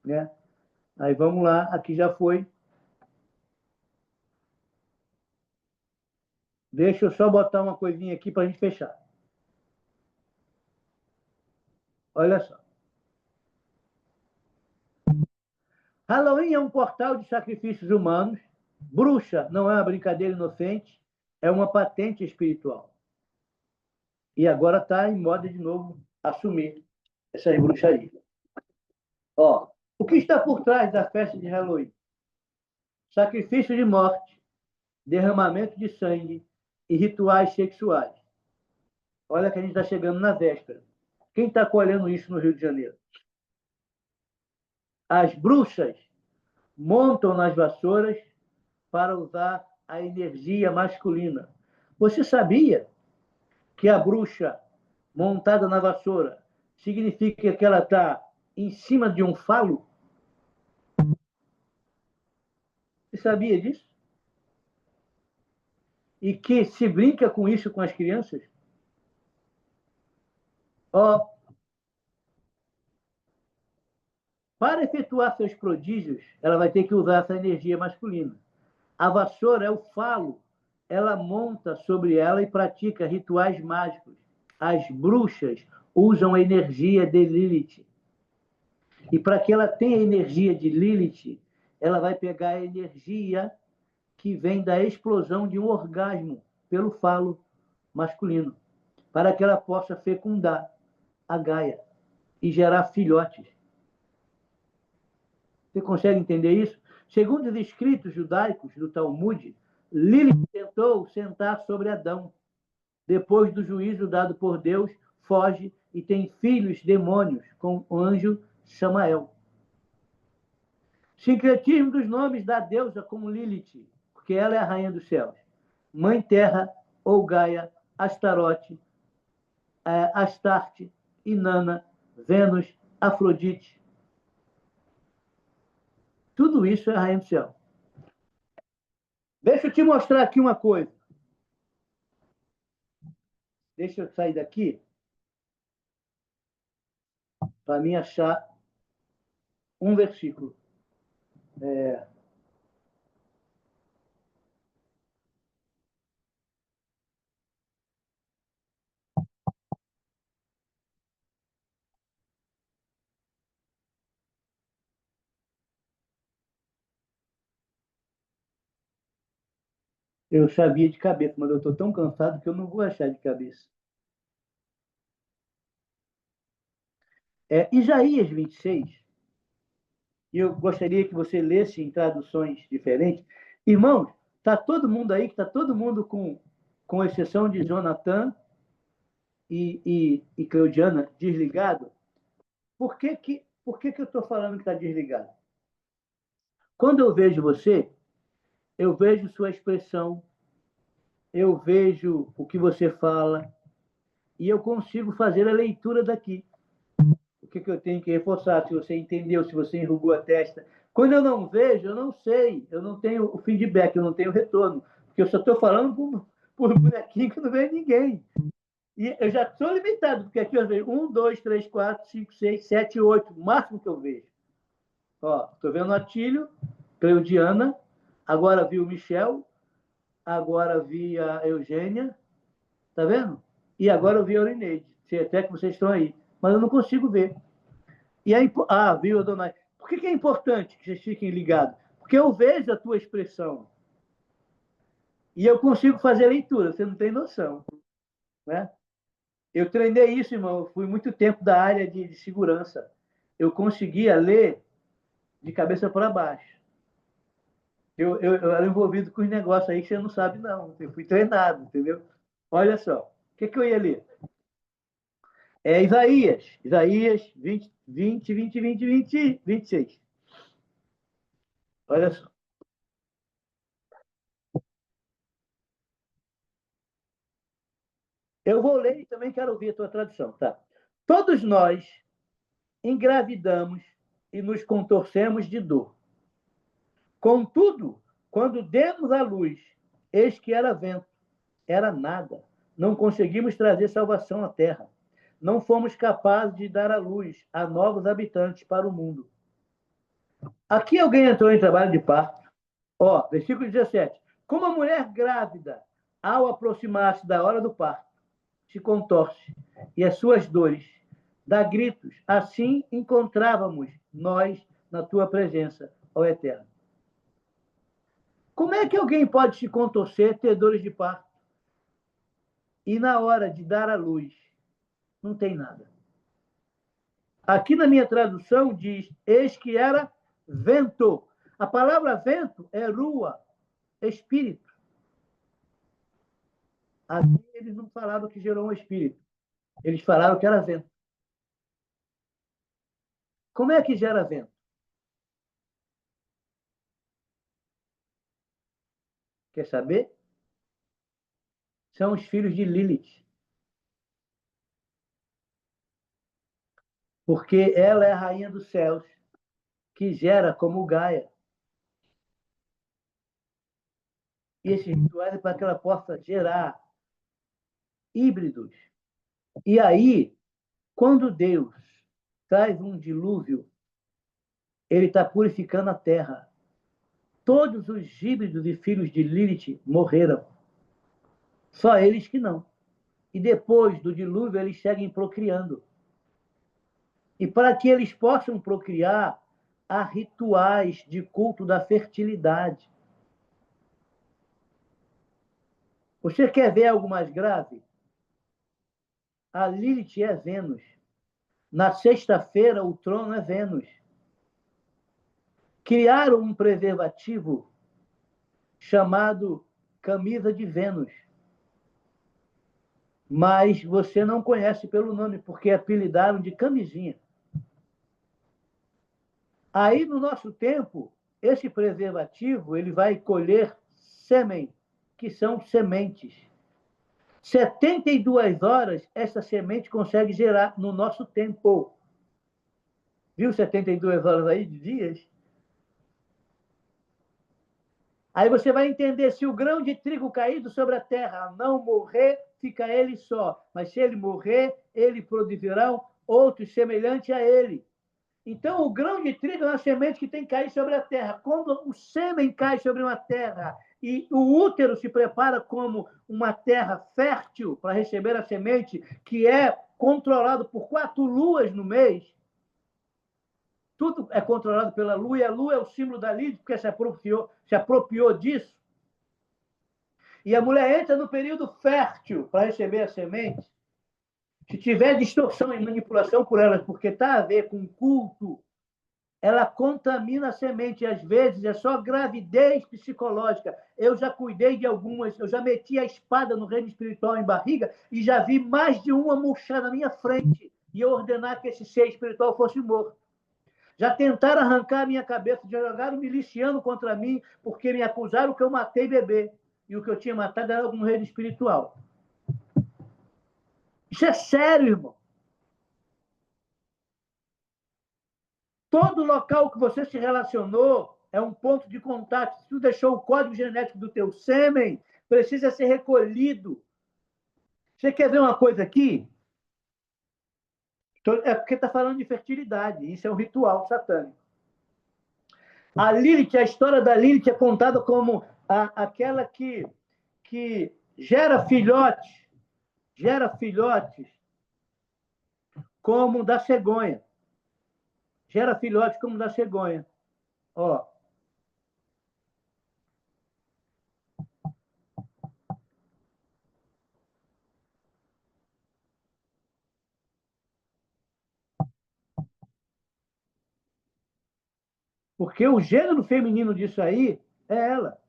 Né? Aí vamos lá, aqui já foi. Deixa eu só botar uma coisinha aqui para a gente fechar. Olha só. Halloween é um portal de sacrifícios humanos. Bruxa não é uma brincadeira inocente, é uma patente espiritual. E agora está em moda de novo assumir essas bruxarias. Ó, o que está por trás da festa de Halloween? Sacrifício de morte, derramamento de sangue e rituais sexuais. Olha que a gente está chegando na véspera. Quem está colhendo isso no Rio de Janeiro? As bruxas montam nas vassouras para usar a energia masculina. Você sabia que a bruxa montada na vassoura significa que ela está em cima de um falo? Você sabia disso? E que se brinca com isso com as crianças? Ó, para efetuar seus prodígios, ela vai ter que usar essa energia masculina. A vassoura é o falo. Ela monta sobre ela e pratica rituais mágicos. As bruxas usam a energia de Lilith. E para que ela tenha a energia de Lilith, ela vai pegar a energia que vem da explosão de um orgasmo pelo falo masculino, para que ela possa fecundar a Gaia e gerar filhotes. Você consegue entender isso? Segundo os escritos judaicos do Talmud, Lilith tentou sentar sobre Adão. Depois do juízo dado por Deus, foge e tem filhos demônios com o anjo Samael. Sincretismo dos nomes da deusa como Lilith, porque ela é a rainha dos céus. Mãe Terra, ou Gaia, Astarote, Astarte, Inanna, Vênus, Afrodite. Tudo isso é a rainha do céu. Deixa eu te mostrar aqui uma coisa. Deixa eu sair daqui para mim achar um versículo. Eu sabia de cabeça, mas eu estou tão cansado que eu não vou achar de cabeça. Isaías 26, e eu gostaria que você lesse em traduções diferentes. Irmãos, está todo mundo aí, está todo mundo com exceção de Jonathan e Cleudiana, desligado? Por que eu estou falando que está desligado? Quando eu vejo você, eu vejo sua expressão, eu vejo o que você fala, e eu consigo fazer a leitura daqui. O que eu tenho que reforçar? Se você entendeu, se você enrugou a testa. Quando eu não vejo, eu não sei, eu não tenho o feedback, eu não tenho o retorno, porque eu só estou falando por bonequinho que não veio ninguém. E eu já estou limitado, porque aqui eu vejo 1, 2, 3, 4, 5, 6, 7, 8, o máximo que eu vejo. Estou vendo o Atílio, Cleudiana, agora vi o Michel, agora vi a Eugênia, tá vendo? E agora eu vi a Orineide, até que vocês estão aí. Mas eu não consigo ver. E aí, viu, Adonai? Por que é importante que vocês fiquem ligados? Porque eu vejo a tua expressão. E eu consigo fazer leitura, você não tem noção. Né? Eu treinei isso, irmão. Eu fui muito tempo da área de segurança. Eu conseguia ler de cabeça para baixo. Eu era envolvido com os negócios aí que você não sabe, não. Eu fui treinado, entendeu? Olha só. O que eu ia ler? Isaías 20, 20, 20, 20, 20, 26. Olha só. Eu vou ler e também quero ouvir a tua tradução, tá? Todos nós engravidamos e nos contorcemos de dor. Contudo, quando demos à luz, eis que era vento, era nada. Não conseguimos trazer salvação à terra. Não fomos capazes de dar à luz a novos habitantes para o mundo. Aqui alguém entrou em trabalho de parto. Versículo 17. Como a mulher grávida, ao aproximar-se da hora do parto, se contorce e as suas dores dá gritos, assim encontrávamos nós na tua presença, ó Eterno. Como é que alguém pode se contorcer, ter dores de parto? E na hora de dar à luz, não tem nada. Aqui na minha tradução diz, eis que era vento. A palavra vento é rua, espírito. Aqui eles não falaram que gerou um espírito. Eles falaram que era vento. Como é que gera vento? Quer saber? São os filhos de Lilith. Porque ela é a rainha dos céus, que gera como Gaia. E esses rituais é para que ela possa gerar híbridos. E aí, quando Deus traz um dilúvio, ele está purificando a terra. Todos os híbridos e filhos de Lilith morreram. Só eles que não. E depois do dilúvio, eles seguem procriando. E para que eles possam procriar, há rituais de culto da fertilidade. Você quer ver algo mais grave? A Lilith é Vênus. Na sexta-feira, o trono é Vênus. Criaram um preservativo chamado camisa de Vênus. Mas você não conhece pelo nome, porque apelidaram de camisinha. Aí, no nosso tempo, esse preservativo ele vai colher sêmen, que são sementes. 72 horas, essa semente consegue gerar no nosso tempo. Viu 72 horas aí de dias? Aí você vai entender, se o grão de trigo caído sobre a terra não morrer, fica ele só. Mas se ele morrer, ele produzirá outros semelhantes a ele. Então, o grão de trigo é uma semente que tem que cair sobre a terra. Quando o sêmen cai sobre uma terra e o útero se prepara como uma terra fértil para receber a semente, que é controlado por 4 luas no mês, tudo é controlado pela lua, e a lua é o símbolo da Lilith, porque se apropriou disso. E a mulher entra no período fértil para receber a semente. Se tiver distorção e manipulação por elas, porque está a ver com culto, ela contamina a semente. E às vezes é só gravidez psicológica. Eu já cuidei de algumas, eu já meti a espada no reino espiritual em barriga e já vi mais de uma murchar na minha frente e eu ordenar que esse ser espiritual fosse morto. Já tentaram arrancar a minha cabeça, já jogaram miliciano contra mim, porque me acusaram que eu matei bebê. E o que eu tinha matado era algum reino espiritual. Isso é sério, irmão. Todo local que você se relacionou é um ponto de contato. Se tu deixou o código genético do teu sêmen, precisa ser recolhido. Você quer ver uma coisa aqui? É porque está falando de fertilidade. Isso é um ritual satânico. A Lilith, a história da Lilith é contada como aquela que gera filhotes como da cegonha. Gera filhotes como da cegonha. Ó. Porque o gênero feminino disso aí é ela.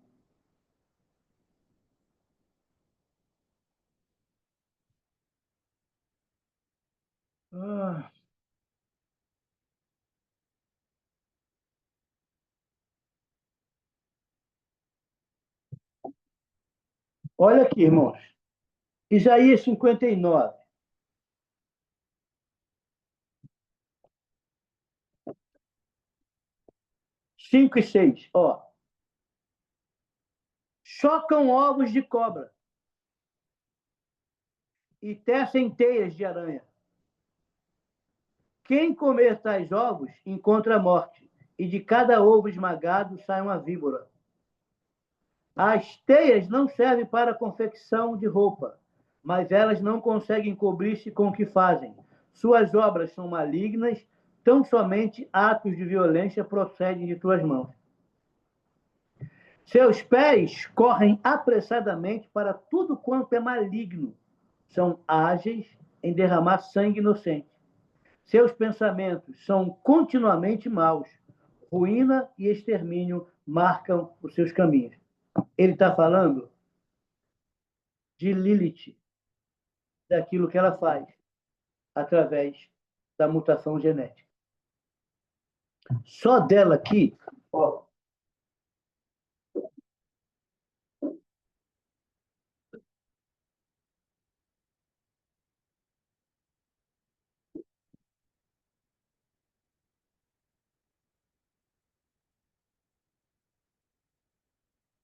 Ah. Olha aqui, irmãos. Isaías 59. 5 e 6. Ó. Chocam ovos de cobra e tecem teias de aranha. Quem comer tais ovos encontra a morte, e de cada ovo esmagado sai uma víbora. As teias não servem para a confecção de roupa, mas elas não conseguem cobrir-se com o que fazem. Suas obras são malignas, tão somente atos de violência procedem de tuas mãos. Seus pés correm apressadamente para tudo quanto é maligno. São ágeis em derramar sangue inocente. Seus pensamentos são continuamente maus. Ruína e extermínio marcam os seus caminhos. Ele está falando de Lilith, daquilo que ela faz através da mutação genética. Só dela aqui, ó,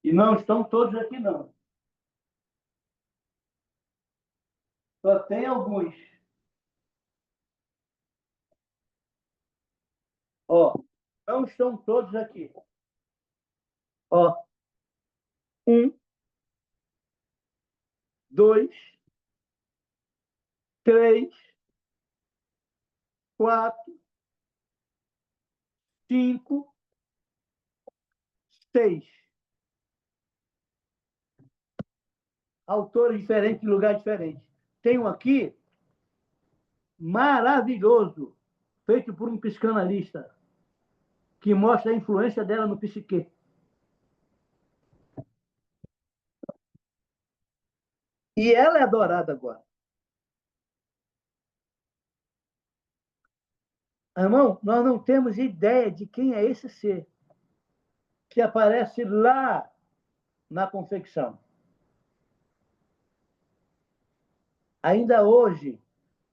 e não estão todos aqui, não. Só tem alguns. Ó, não estão todos aqui. Ó, 1, 2, 3, 4, 5, 6. Autores diferentes, em lugares diferentes. Tem um aqui maravilhoso, feito por um psicanalista, que mostra a influência dela no psique. E ela é adorada agora. Irmão, nós não temos ideia de quem é esse ser que aparece lá na confecção. Ainda hoje,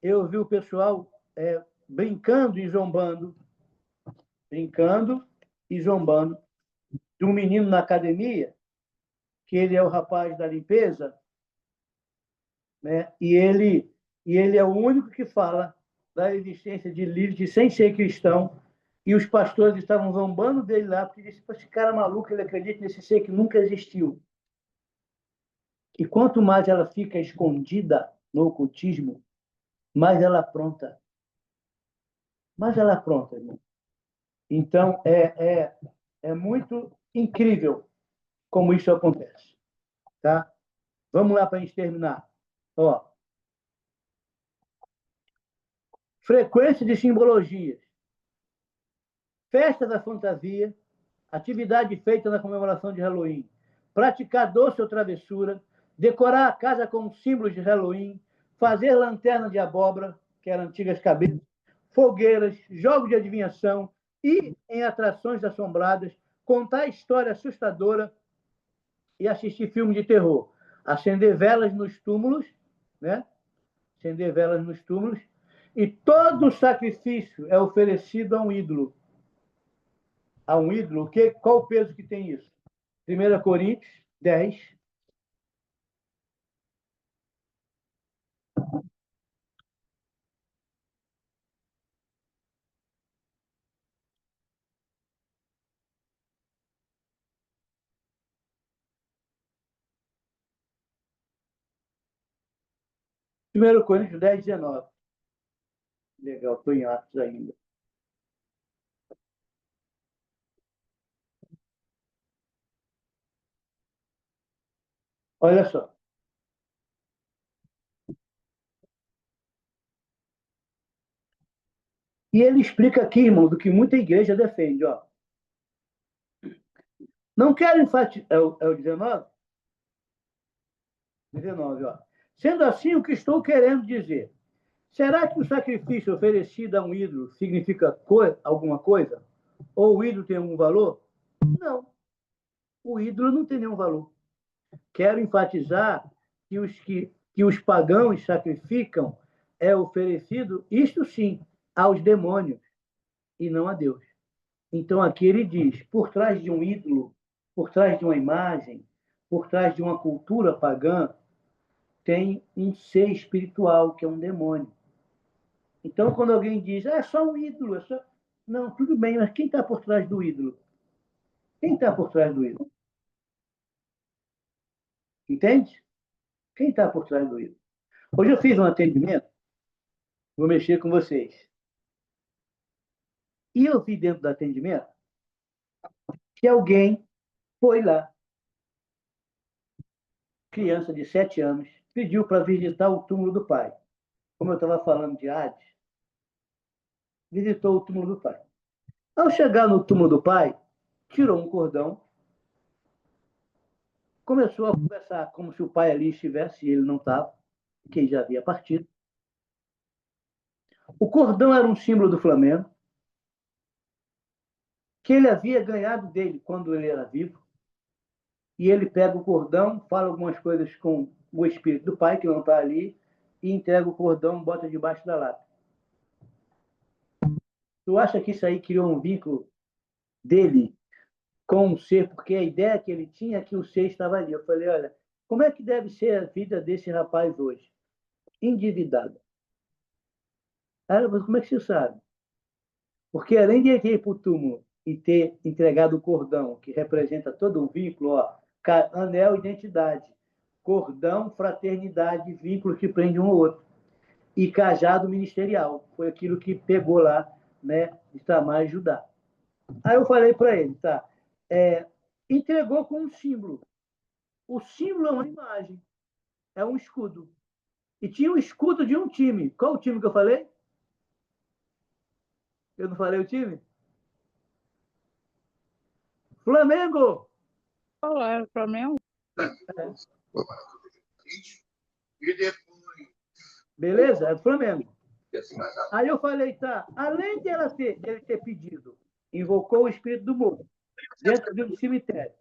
eu vi o pessoal brincando e zombando de um menino na academia, que ele é o rapaz da limpeza, né? E ele é o único que fala da existência de Lilith sem ser cristão, e os pastores estavam zombando dele lá, porque disse, esse cara maluco, ele acredita nesse ser que nunca existiu. E quanto mais ela fica escondida no ocultismo, mais ela apronta. Mais ela apronta, irmão. Então, é muito incrível como isso acontece. Tá? Vamos lá para a gente terminar. Ó. Frequência de simbologias. Festa da fantasia, atividade feita na comemoração de Halloween. Praticar doce ou travessura, decorar a casa com símbolos de Halloween, fazer lanterna de abóbora, que eram antigas cabeças, fogueiras, jogos de adivinhação, ir em atrações assombradas, contar história assustadora e assistir filme de terror. Acender velas nos túmulos, né? Acender velas nos túmulos. E todo sacrifício é oferecido a um ídolo. A um ídolo, qual o peso que tem isso? 1 Coríntios 10. Primeiro Coríntios 10, 19. Legal, estou em Atos ainda. Olha só. E ele explica aqui, irmão, do que muita igreja defende. Ó. Não quero enfatizar. É o 19? 19, ó. Sendo assim, o que estou querendo dizer? Será que o sacrifício oferecido a um ídolo significa alguma coisa? Ou o ídolo tem algum valor? Não. O ídolo não tem nenhum valor. Quero enfatizar que os pagãos sacrificam é oferecido, isto sim, aos demônios e não a Deus. Então, aqui ele diz: por trás de um ídolo, por trás de uma imagem, por trás de uma cultura pagã, tem um ser espiritual, que é um demônio. Então, quando alguém diz, é só um ídolo, é só... Não, tudo bem, mas quem está por trás do ídolo? Quem está por trás do ídolo? Entende? Quem está por trás do ídolo? Hoje eu fiz um atendimento, vou mexer com vocês. E eu vi dentro do atendimento que alguém foi lá, criança de 7 anos, pediu para visitar o túmulo do pai. Como eu estava falando de Hades, visitou o túmulo do pai. Ao chegar no túmulo do pai, tirou um cordão, começou a conversar como se o pai ali estivesse, e ele não estava, que ele já havia partido. O cordão era um símbolo do Flamengo, que ele havia ganhado dele quando ele era vivo. E ele pega o cordão, fala algumas coisas com o espírito do pai, que não está ali, e entrega o cordão, bota debaixo da lata. Tu acha que isso aí criou um vínculo dele com o ser? Porque a ideia que ele tinha é que o ser estava ali. Eu falei, olha, como é que deve ser a vida desse rapaz hoje? Endividado. Aí, mas como é que você sabe? Porque além de ele ir para o túmulo e ter entregado o cordão, que representa todo um vínculo, ó, anel, identidade, cordão, fraternidade, vínculo que prende um ao outro, e cajado ministerial, foi aquilo que pegou lá, né, de Tamar e Judá. Aí eu falei para ele, tá, entregou com um símbolo. O símbolo é uma imagem, é um escudo. E tinha o escudo de um time. Qual o time que eu falei? Eu não falei o time? Flamengo! Qual era o problema? Beleza? É do Flamengo. Aí eu falei, tá, além dele ter pedido, invocou o espírito do morto dentro de um cemitério.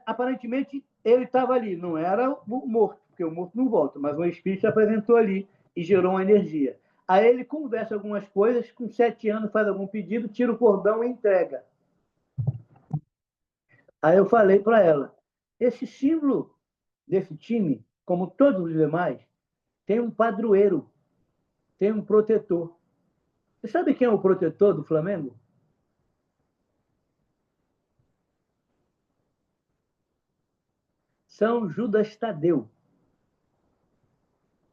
Aparentemente, ele estava ali, não era o morto, porque o morto não volta, mas o espírito se apresentou ali e gerou uma energia. Aí ele conversa algumas coisas, com 7 anos faz algum pedido, tira o cordão e entrega. Aí eu falei para ela, esse símbolo desse time, como todos os demais, tem um padroeiro, tem um protetor. Você sabe quem é o protetor do Flamengo? São Judas Tadeu,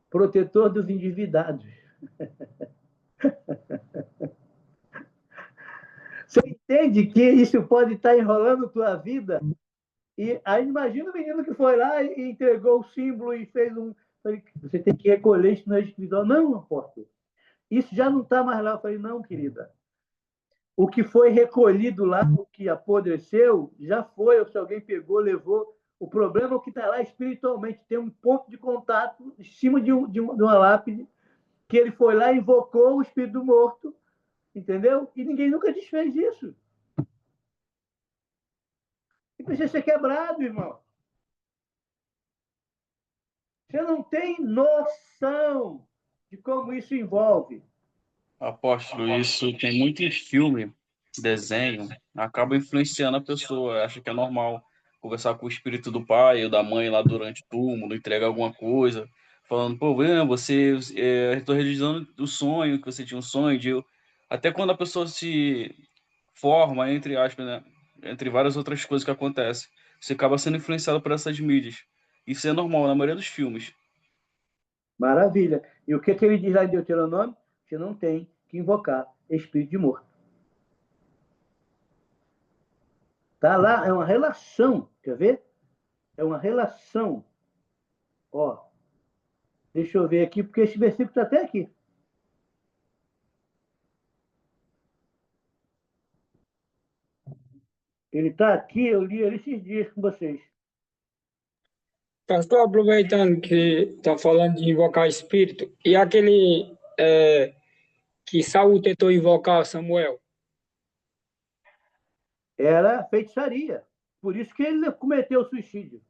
protetor dos endividados. Você entende que isso pode estar enrolando tua vida? E aí imagina o menino que foi lá e entregou o símbolo e fez um... Você tem que recolher isso no espiritual. Não, apóstolo. Isso já não está mais lá. Eu falei, não, querida. O que foi recolhido lá, o que apodreceu, já foi. Ou se alguém pegou, levou. O problema é o que está lá espiritualmente. Tem um ponto de contato em cima de uma lápide que ele foi lá e invocou o espírito do morto. Entendeu? E ninguém nunca desfez isso. E precisa ser quebrado, irmão. Você não tem noção de como isso envolve. Apóstolo, isso tem muito em filme, desenho, acaba influenciando a pessoa, acha que é normal conversar com o espírito do pai ou da mãe lá durante o túmulo, entregar alguma coisa, falando, pô, você, estou realizando o sonho, que você tinha um sonho de... Até quando a pessoa se forma, entre aspas, né, entre várias outras coisas que acontecem, você acaba sendo influenciado por essas mídias. Isso é normal na maioria dos filmes. Maravilha. E o que ele diz lá em Deuteronômio? Você não tem que invocar espírito de morto. Tá lá, é uma relação. Quer ver? É uma relação. Ó, deixa eu ver aqui, porque esse versículo está até aqui. Ele está aqui, eu li ele esses dias com vocês. Pastor, aproveitando que está falando de invocar espírito, e aquele que Saul tentou invocar Samuel? Era feitiçaria. Por isso que ele cometeu suicídio.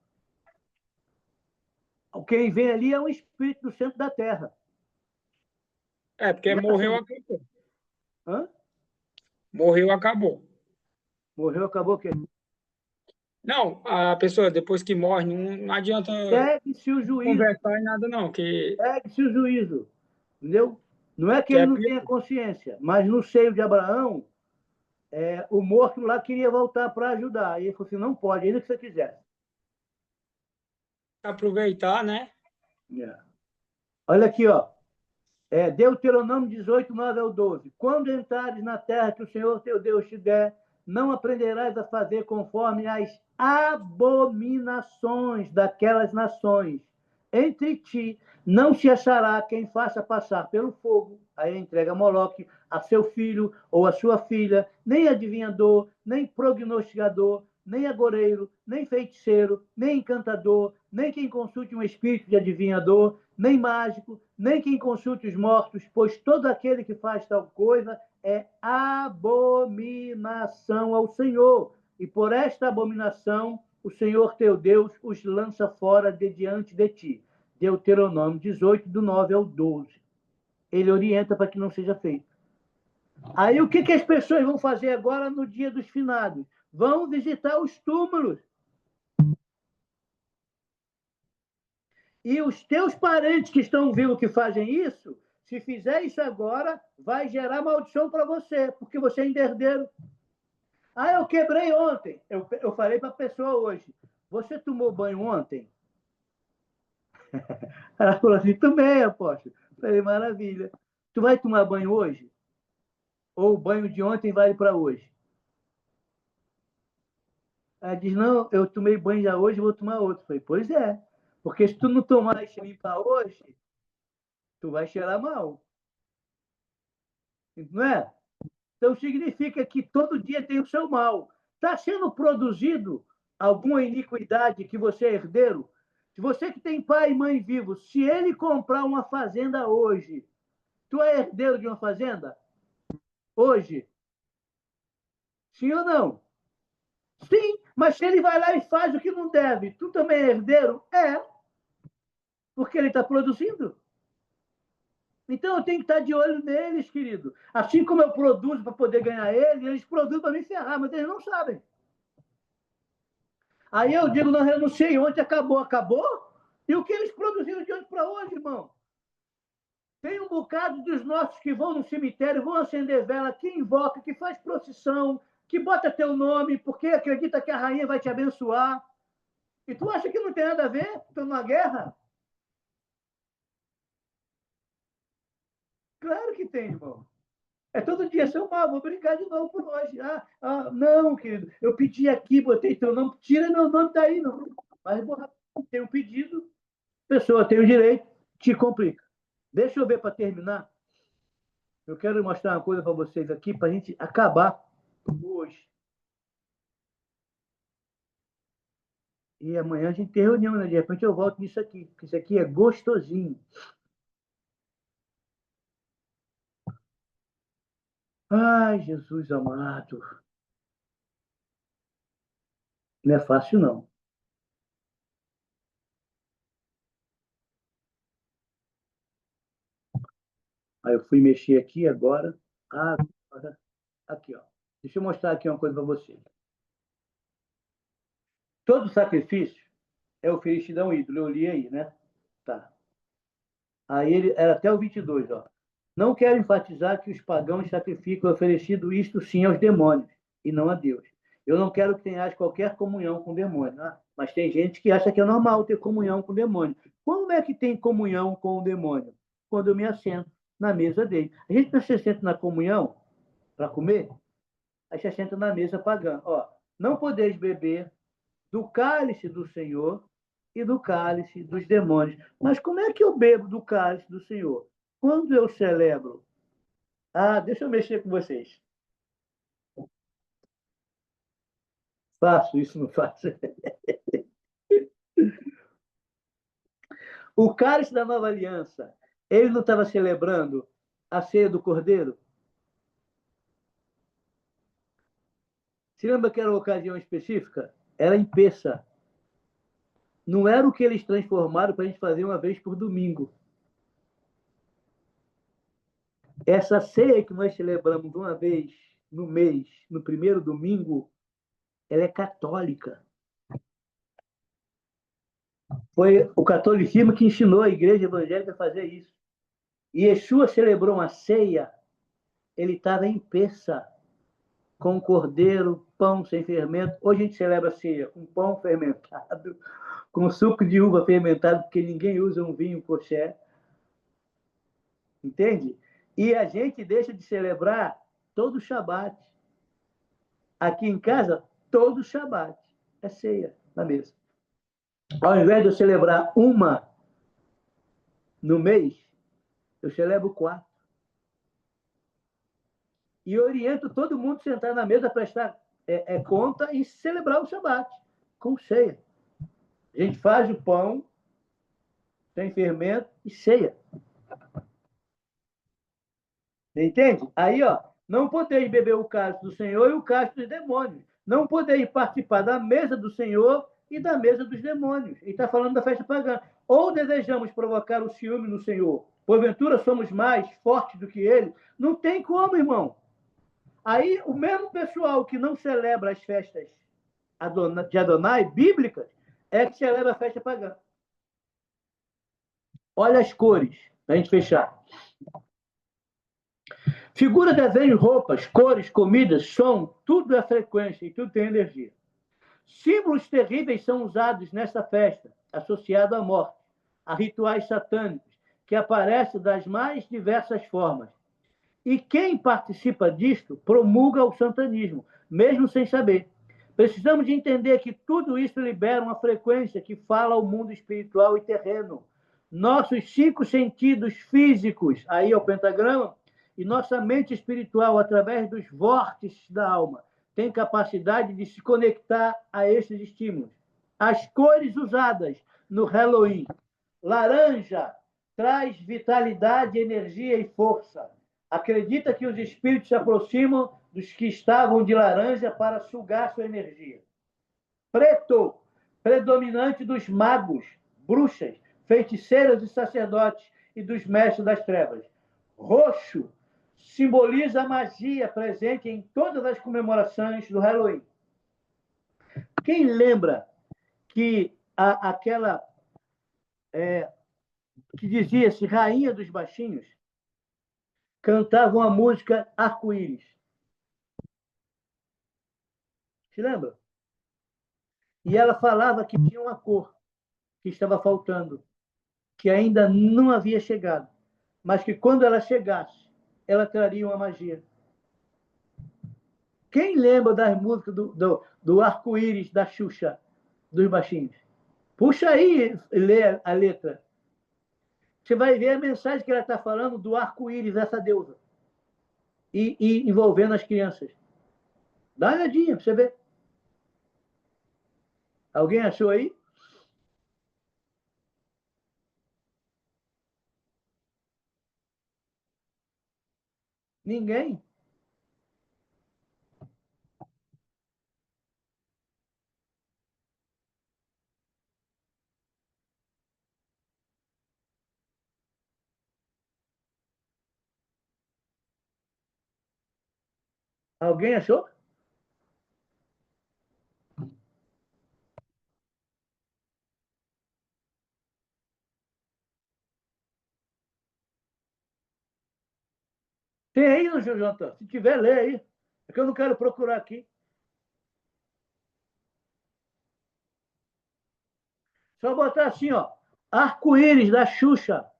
Quem vem ali é um espírito do centro da terra. Porque Não é morreu assim, aqui. Hã? Morreu, acabou. Morreu, acabou o quê? Não, a pessoa, depois que morre, não adianta Segue-se o juízo. conversar em nada, não, Segue-se o juízo. Entendeu? Não é que que ele é não pior. tenha consciência, mas no seio de Abraão, o morto lá queria voltar para ajudar. E ele falou assim: não pode, ainda que você quiser. Aproveitar, né? É. Olha aqui, ó. Deuteronômio 18, 9 ao 12. Quando entrares na terra que o Senhor teu Deus te der, não aprenderás a fazer conforme as abominações daquelas nações. Entre ti não se achará quem faça passar pelo fogo, aí entrega a Moloque, a seu filho ou a sua filha, nem adivinhador, nem prognosticador, nem agoreiro, nem feiticeiro, nem encantador, nem quem consulte um espírito de adivinhador, nem mágico, nem quem consulte os mortos, pois todo aquele que faz tal coisa é abominação ao Senhor. E por esta abominação, o Senhor teu Deus os lança fora de diante de ti. Deuteronômio 18, do 9 ao 12. Ele orienta para que não seja feito. Aí o que as pessoas vão fazer agora no dia dos finados? Vão visitar os túmulos. E os teus parentes que estão vivos que fazem isso, se fizer isso agora, vai gerar maldição para você, porque você é herdeiro. Ah, eu quebrei ontem. Eu falei para a pessoa hoje: você tomou banho ontem? Ela falou assim: tomei, apóstolo. Falei: maravilha. Tu vai tomar banho hoje? Ou o banho de ontem vale para hoje? Ela diz: não, eu tomei banho já hoje, vou tomar outro. Falei: pois é. Porque se tu não tomar e limpar hoje, tu vai cheirar mal. Não é? Então, significa que todo dia tem o seu mal. Está sendo produzido alguma iniquidade que você é herdeiro? Se você que tem pai e mãe vivos, se ele comprar uma fazenda hoje, tu é herdeiro de uma fazenda? Hoje? Sim ou não? Sim, mas se ele vai lá e faz o que não deve, tu também é herdeiro? É, porque ele está produzindo. Então eu tenho que estar de olho neles, querido. Assim como eu produzo para poder ganhar eles produzem para me ferrar, mas eles não sabem. Aí eu digo: não renunciei ontem, acabou. E o que eles produziram de ontem para hoje, irmão? Tem um bocado dos nossos que vão no cemitério, vão acender vela, que invoca, que faz procissão, que bota teu nome, porque acredita que a rainha vai te abençoar. E tu acha que não tem nada a ver? Estou numa guerra? Claro que tem, irmão. É todo dia seu mal, vou brincar de novo por hoje. Não, querido, eu pedi aqui, botei teu nome, tira meu nome daí, não. Mas, tem um pedido, a pessoa tem o direito, te complica. Deixa eu ver para terminar. Eu quero mostrar uma coisa para vocês aqui, para a gente acabar hoje. E amanhã a gente tem reunião, né? De repente eu volto nisso aqui, porque isso aqui é gostosinho. Ai, Jesus amado. Não é fácil, não. Aí eu fui mexer aqui agora. Agora. Aqui, ó. Deixa eu mostrar aqui uma coisa para vocês. Todo sacrifício é oferecido a um ídolo. Eu li aí, né? Tá. Aí ele era até o 22, ó. Não quero enfatizar que os pagãos sacrificam oferecido isto sim aos demônios e não a Deus. Eu não quero que tenhas qualquer comunhão com o demônio, né? Mas tem gente que acha que é normal ter comunhão com o demônio. Como é que tem comunhão com o demônio? Quando eu me assento na mesa dele. A gente não se senta na comunhão para comer, aí se senta na mesa pagã. Ó, não podeis beber do cálice do Senhor e do cálice dos demônios. Mas como é que eu bebo do cálice do Senhor? Quando eu celebro. Deixa eu mexer com vocês. Faço isso, não faço. O cálice da nova aliança, ele não estava celebrando a ceia do Cordeiro? Se lembra que era uma ocasião específica? Era em Pêssar. Não era o que eles transformaram para a gente fazer uma vez por domingo. essa ceia que nós celebramos uma vez no mês, no primeiro domingo, ela é católica. Foi o catolicismo que ensinou a igreja evangélica a fazer isso. E Yeshua celebrou uma ceia, ele estava em peça, com cordeiro, pão sem fermento. Hoje a gente celebra a ceia com pão fermentado, com suco de uva fermentado, porque ninguém usa um vinho kosher. Entende? E a gente deixa de celebrar todo o Shabat. Aqui em casa, todo o Shabat é ceia na mesa. Ao invés de eu celebrar uma no mês, eu celebro 4. E oriento todo mundo a sentar na mesa, prestar conta e celebrar o Shabat com ceia. A gente faz o pão sem fermento e ceia. Entende? Aí, ó, não podeis beber o cálice do Senhor e o cálice dos demônios. Não podeis participar da mesa do Senhor e da mesa dos demônios. Ele está falando da festa pagã. Ou desejamos provocar o ciúme no Senhor, porventura somos mais fortes do que ele. Não tem como, irmão. Aí, o mesmo pessoal que não celebra as festas de Adonai, bíblicas, é que celebra a festa pagã. Olha as cores, para a gente fechar. Figura, desenho, roupas, cores, comidas, som, tudo é frequência e tudo tem energia. Símbolos terríveis são usados nessa festa, associado à morte, a rituais satânicos, que aparecem das mais diversas formas. E quem participa disto promulga o satanismo, mesmo sem saber. Precisamos de entender que tudo isso libera uma frequência que fala ao mundo espiritual e terreno. Nossos 5 sentidos físicos, aí é o pentagrama, e nossa mente espiritual, através dos vórtices da alma, tem capacidade de se conectar a esses estímulos. As cores usadas no Halloween. Laranja traz vitalidade, energia e força. Acredita que os espíritos se aproximam dos que estavam de laranja para sugar sua energia. Preto, predominante dos magos, bruxas, feiticeiras e sacerdotes e dos mestres das trevas. Roxo, simboliza a magia presente em todas as comemorações do Halloween. Quem lembra que aquela que dizia-se Rainha dos Baixinhos cantava uma música arco-íris? Se lembra? E ela falava que tinha uma cor que estava faltando, que ainda não havia chegado, mas que quando ela chegasse, ela traria uma magia. Quem lembra das músicas do arco-íris da Xuxa, dos baixinhos? Puxa aí e lê a letra. Você vai ver a mensagem que ela está falando do arco-íris, dessa deusa. E envolvendo as crianças. Dá uma olhadinha para você ver. Alguém achou aí? Ninguém? Alguém achou? Tem aí, no Jonathan? Se tiver, lê aí. É que eu não quero procurar aqui. Só botar assim, ó. Arco-íris da Xuxa.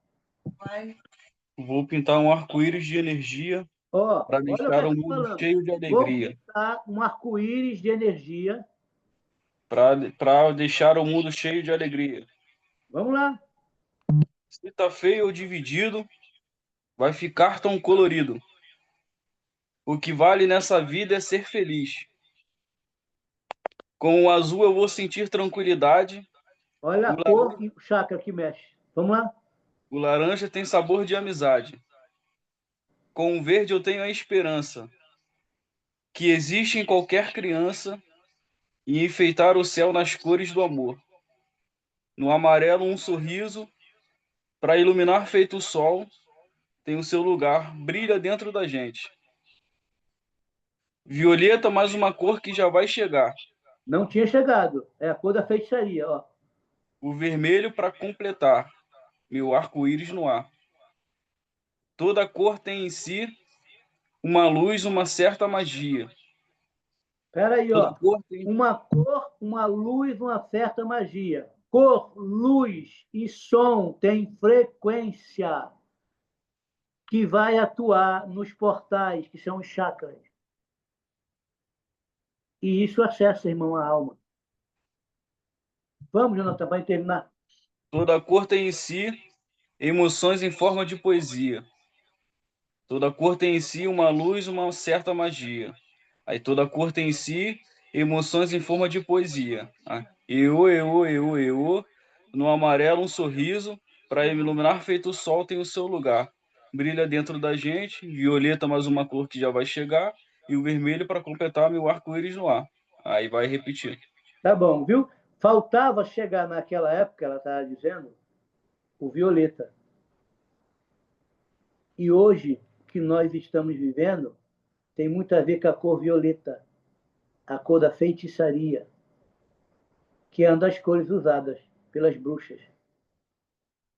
Vou pintar um arco-íris de energia Ó, para olha o que deixar eu o estou mundo falando. cheio de Vou alegria. pintar um arco-íris de energia. Para deixar o mundo cheio de alegria. Vamos lá. Se está feio ou dividido, vai ficar tão colorido. O que vale nessa vida é ser feliz. Com o azul eu vou sentir tranquilidade. Olha a cor e o chakra que mexe. Vamos lá. O laranja tem sabor de amizade. Com o verde eu tenho a esperança que existe em qualquer criança e enfeitar o céu nas cores do amor. No amarelo um sorriso para iluminar feito o sol tem o seu lugar, brilha dentro da gente. Violeta, mais uma cor que já vai chegar. Não tinha chegado. É a cor da feitiçaria, ó. O vermelho para completar, meu arco-íris no ar. Toda cor tem em si uma luz, uma certa magia. Espera aí, Toda ó. cor tem... Uma cor, uma luz, uma certa magia. Cor, luz e som têm frequência que vai atuar nos portais, que são os chakras. E isso acessa, irmão, a alma. Vamos, Jonathan, para terminar. Toda cor tem em si emoções em forma de poesia. Toda cor tem em si uma luz, uma certa magia. Aí toda cor tem em si emoções em forma de poesia. Eu. No amarelo um sorriso, para iluminar feito o sol tem o seu lugar. Brilha dentro da gente, violeta mais uma cor que já vai chegar, e o vermelho para completar meu arco-íris no ar. Aí vai repetir. Tá bom, viu? Faltava chegar naquela época, ela estava dizendo, o violeta. E hoje, que nós estamos vivendo, tem muito a ver com a cor violeta, a cor da feitiçaria, que é uma das cores usadas pelas bruxas.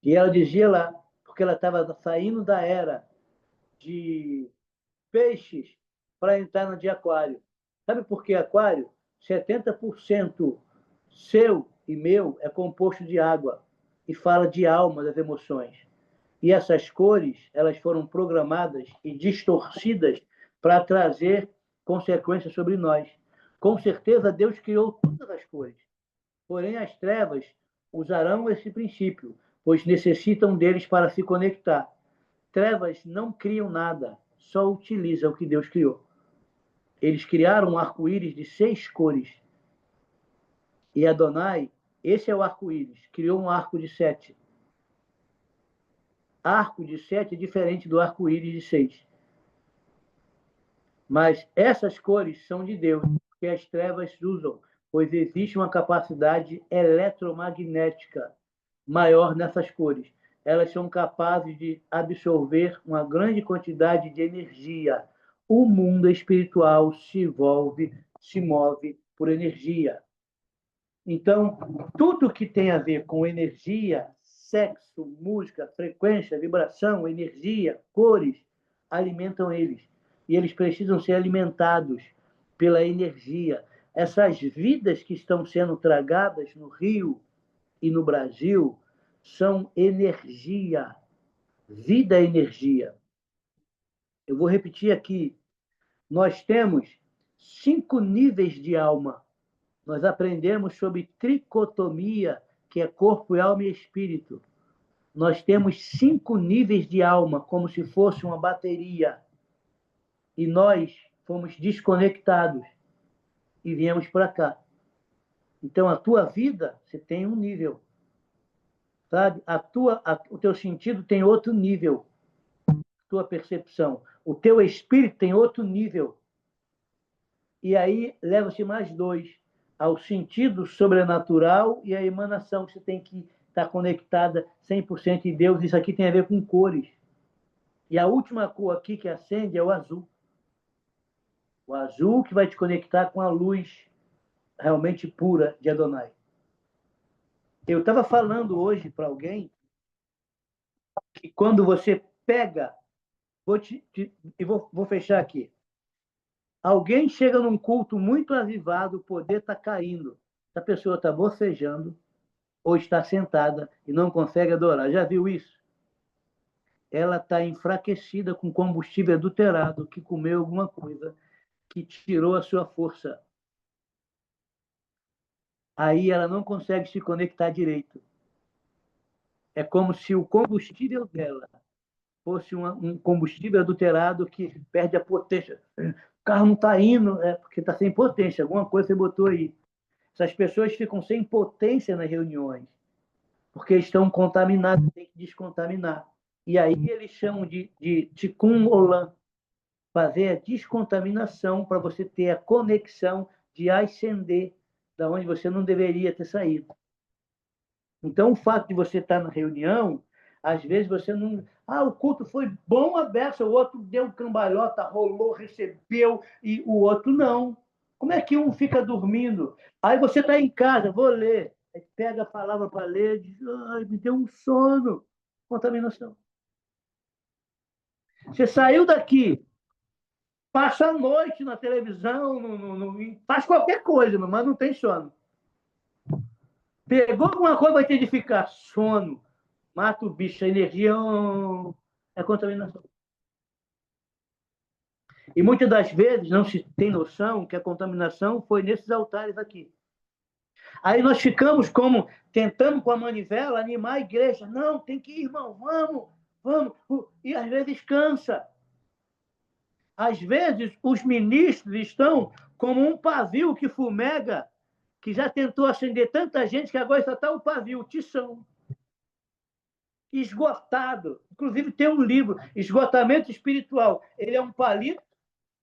E ela dizia lá, porque ela estava saindo da era de peixes para entrar na de aquário. Sabe por que aquário? 70% seu e meu é composto de água e fala de alma, das emoções. E essas cores, elas foram programadas e distorcidas para trazer consequências sobre nós. Com certeza, Deus criou todas as cores. Porém, as trevas usarão esse princípio, pois necessitam deles para se conectar. Trevas não criam nada, só utilizam o que Deus criou. Eles criaram um arco-íris de 6 cores. E Adonai, esse é o arco-íris, criou um arco de 7. Arco de 7 é diferente do arco-íris de 6. Mas essas cores são de Deus, que as trevas usam, pois existe uma capacidade eletromagnética maior nessas cores. Elas são capazes de absorver uma grande quantidade de energia. O mundo espiritual se move por energia. Então, tudo que tem a ver com energia, sexo, música, frequência, vibração, energia, cores, alimentam eles. E eles precisam ser alimentados pela energia. Essas vidas que estão sendo tragadas no Rio e no Brasil são energia. Vida é energia. Eu vou repetir aqui. Nós temos 5 níveis de alma. Nós aprendemos sobre tricotomia, que é corpo, alma e espírito. Nós temos 5 níveis de alma, como se fosse uma bateria. E nós fomos desconectados e viemos para cá. Então, a tua vida, você tem um nível. Sabe? O teu sentido tem outro nível. A tua percepção. O teu espírito tem outro nível. E aí, leva-se mais 2. Ao sentido sobrenatural e à emanação, que você tem que estar conectada 100% em Deus. Isso aqui tem a ver com cores. E a última cor aqui que acende é o azul. O azul que vai te conectar com a luz realmente pura de Adonai. Eu estava falando hoje para alguém que quando você pega... Vou fechar aqui. Alguém chega num culto muito avivado, o poder está caindo. A pessoa está bocejando ou está sentada e não consegue adorar. Já viu isso? Ela está enfraquecida com combustível adulterado, que comeu alguma coisa que tirou a sua força. Aí ela não consegue se conectar direito. É como se o combustível dela fosse um combustível adulterado que perde a potência. O carro não está indo, porque está sem potência. Alguma coisa você botou aí. Essas pessoas ficam sem potência nas reuniões, porque estão contaminados, tem que descontaminar. E aí eles chamam de Tikkun Olam, fazer a descontaminação para você ter a conexão de ascender da onde você não deveria ter saído. Então, o fato de você estar na reunião, Às vezes você não... Ah, o culto foi bom a beça, o outro deu cambalhota, rolou, recebeu, e o outro não. Como é que um fica dormindo? Aí você está em casa, vou ler. Aí pega a palavra para ler, diz, ai, me deu um sono. Contaminação. Você saiu daqui, passa a noite na televisão, faz qualquer coisa, mas não tem sono. Pegou alguma coisa, vai te edificar. Sono. Mata o bicho, a energia é contaminação. E muitas das vezes não se tem noção que a contaminação foi nesses altares aqui. Aí nós ficamos como tentando com a manivela animar a igreja. Não, tem que ir, irmão, vamos, vamos. E às vezes cansa. Às vezes os ministros estão como um pavio que fumega, que já tentou acender tanta gente que agora só está o pavio, o tição. Esgotado. Inclusive tem um livro, Esgotamento Espiritual. Ele é um palito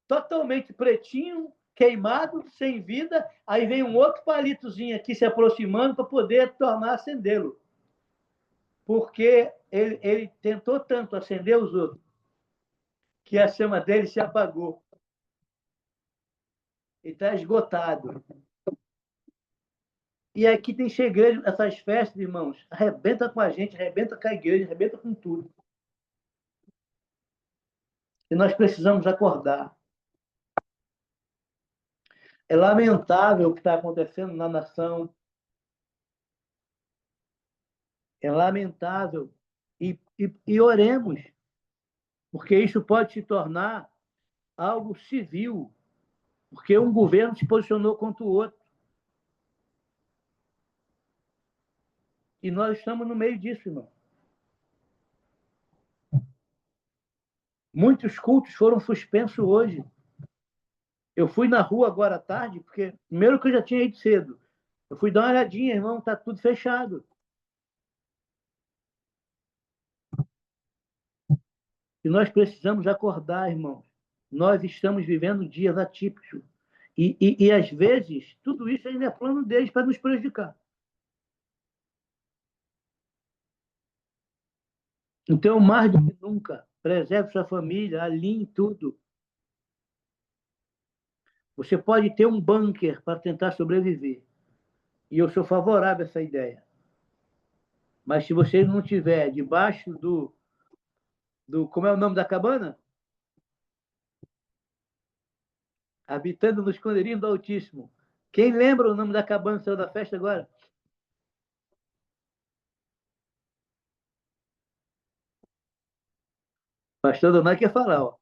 totalmente pretinho, queimado, sem vida. Aí vem um outro palitozinho aqui se aproximando para poder tornar acendê-lo. Porque ele tentou tanto acender os outros que a chama dele se apagou. Ele está esgotado. E aqui tem segredo, essas festas, irmãos. Arrebenta com a gente, arrebenta com a igreja, arrebenta com tudo. E nós precisamos acordar. É lamentável o que está acontecendo na nação. É lamentável. E oremos, porque isso pode se tornar algo civil, porque um governo se posicionou contra o outro. E nós estamos no meio disso, irmão. Muitos cultos foram suspensos hoje. Eu fui na rua agora à tarde, porque primeiro que eu já tinha ido cedo. Eu fui dar uma olhadinha, irmão, está tudo fechado. E nós precisamos acordar, irmãos. Nós estamos vivendo dias atípicos. E às vezes, tudo isso ainda é plano deles para nos prejudicar. Então, mais do que nunca, preserve sua família, alinhe tudo. Você pode ter um bunker para tentar sobreviver. E eu sou favorável a essa ideia. Mas se você não tiver debaixo do como é o nome da cabana? Habitando no esconderijo do Altíssimo. Quem lembra o nome da cabana que saiu da festa agora? Pastor Donai quer falar, ó.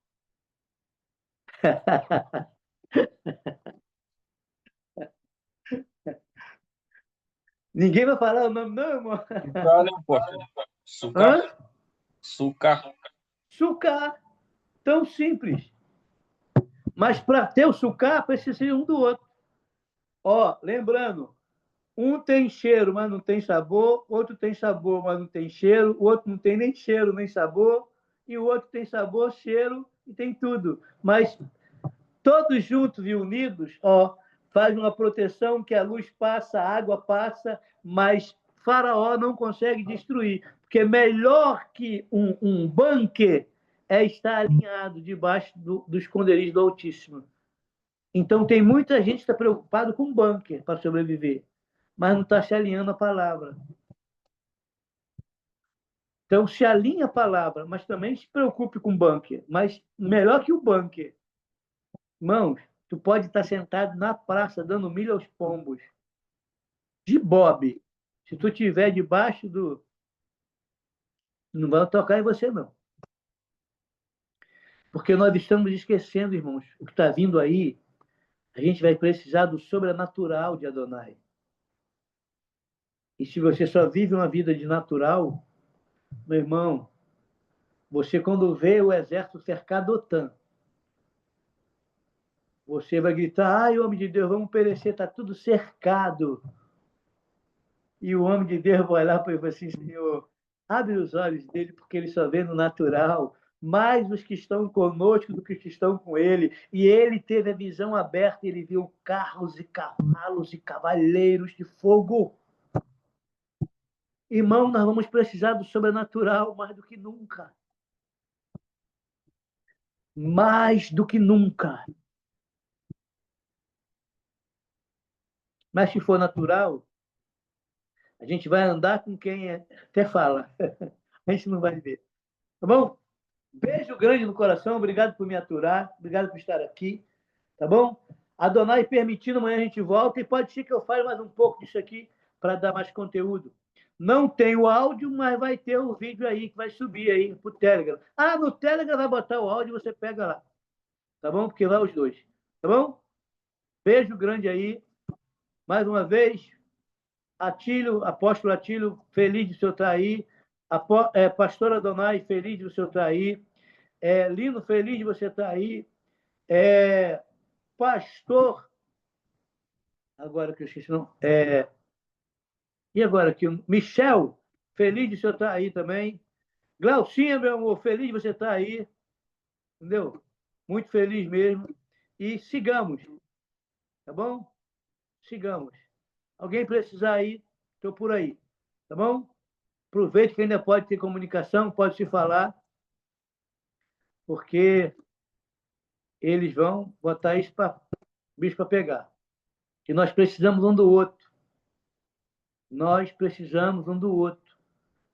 Ninguém vai falar o nome, não, irmão? Sucar, né, apóstolo? Sucar. Sucar. Sucar. Tão simples. Mas para ter o sucar, precisa ser um do outro. Ó, lembrando, um tem cheiro, mas não tem sabor, outro tem sabor, mas não tem cheiro, o outro não tem nem cheiro, nem sabor, e o outro tem sabor, cheiro e tem tudo. Mas todos juntos e unidos, ó, faz uma proteção que a luz passa, a água passa, mas Faraó não consegue destruir, porque melhor que um bunker é estar alinhado debaixo do esconderijo do Altíssimo. Então, tem muita gente que está preocupada com bunker para sobreviver, mas não está se alinhando à palavra. Então, se alinha a palavra, mas também se preocupe com bunker. Mas melhor que o bunker. Irmãos, tu pode estar sentado na praça dando milho aos pombos. De bobe. Se tu estiver debaixo do... Não vai tocar em você, não. Porque nós estamos esquecendo, irmãos, o que está vindo aí. A gente vai precisar do sobrenatural de Adonai. E se você só vive uma vida de natural, meu irmão, você quando vê o exército cercar Dotã, você vai gritar, ai, homem de Deus, vamos perecer, está tudo cercado. E o homem de Deus vai lá para ele e fala assim, Senhor, abre os olhos dele, porque ele só vê no natural, mais os que estão conosco do que os que estão com ele. E ele teve a visão aberta, ele viu carros e cavalos e cavaleiros de fogo. Irmão, nós vamos precisar do sobrenatural mais do que nunca. Mais do que nunca. Mas se for natural, a gente vai andar com quem até fala. A gente não vai ver. Tá bom? Beijo grande no coração. Obrigado por me aturar. Obrigado por estar aqui. Tá bom? Adonai permitindo, amanhã a gente volta. E pode ser que eu fale mais um pouco disso aqui para dar mais conteúdo. Não tem o áudio, mas vai ter o vídeo aí que vai subir aí pro Telegram. Ah, no Telegram vai botar o áudio e você pega lá. Tá bom? Porque lá os dois. Tá bom? Beijo grande aí. Mais uma vez. Atílio, apóstolo Atílio, feliz de o senhor estar aí. Pastor Adonai, feliz de o senhor estar aí. Lino, feliz de você estar aí. Pastor, agora que eu esqueci, não. E agora aqui, Michel, feliz de o senhor estar aí também. Glaucinha, meu amor, feliz de você estar aí. Entendeu? Muito feliz mesmo. E sigamos. Tá bom? Sigamos. Alguém precisar aí, estou por aí. Tá bom? Aproveite que ainda pode ter comunicação, pode se falar, porque eles vão botar isso para bicho para pegar. E nós precisamos um do outro. Nós precisamos um do outro.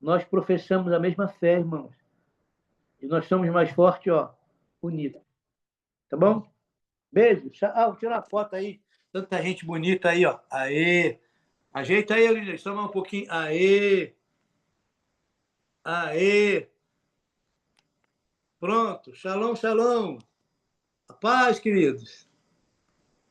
Nós professamos a mesma fé, irmãos. E nós somos mais fortes, ó, unidos. Tá bom? Beijo. Vou tirar a foto aí. Tanta gente bonita aí, ó. Aê! Ajeita aí, Lídia. Só mais um pouquinho. Aê! Aê! Pronto. Shalom, shalom. A paz, queridos.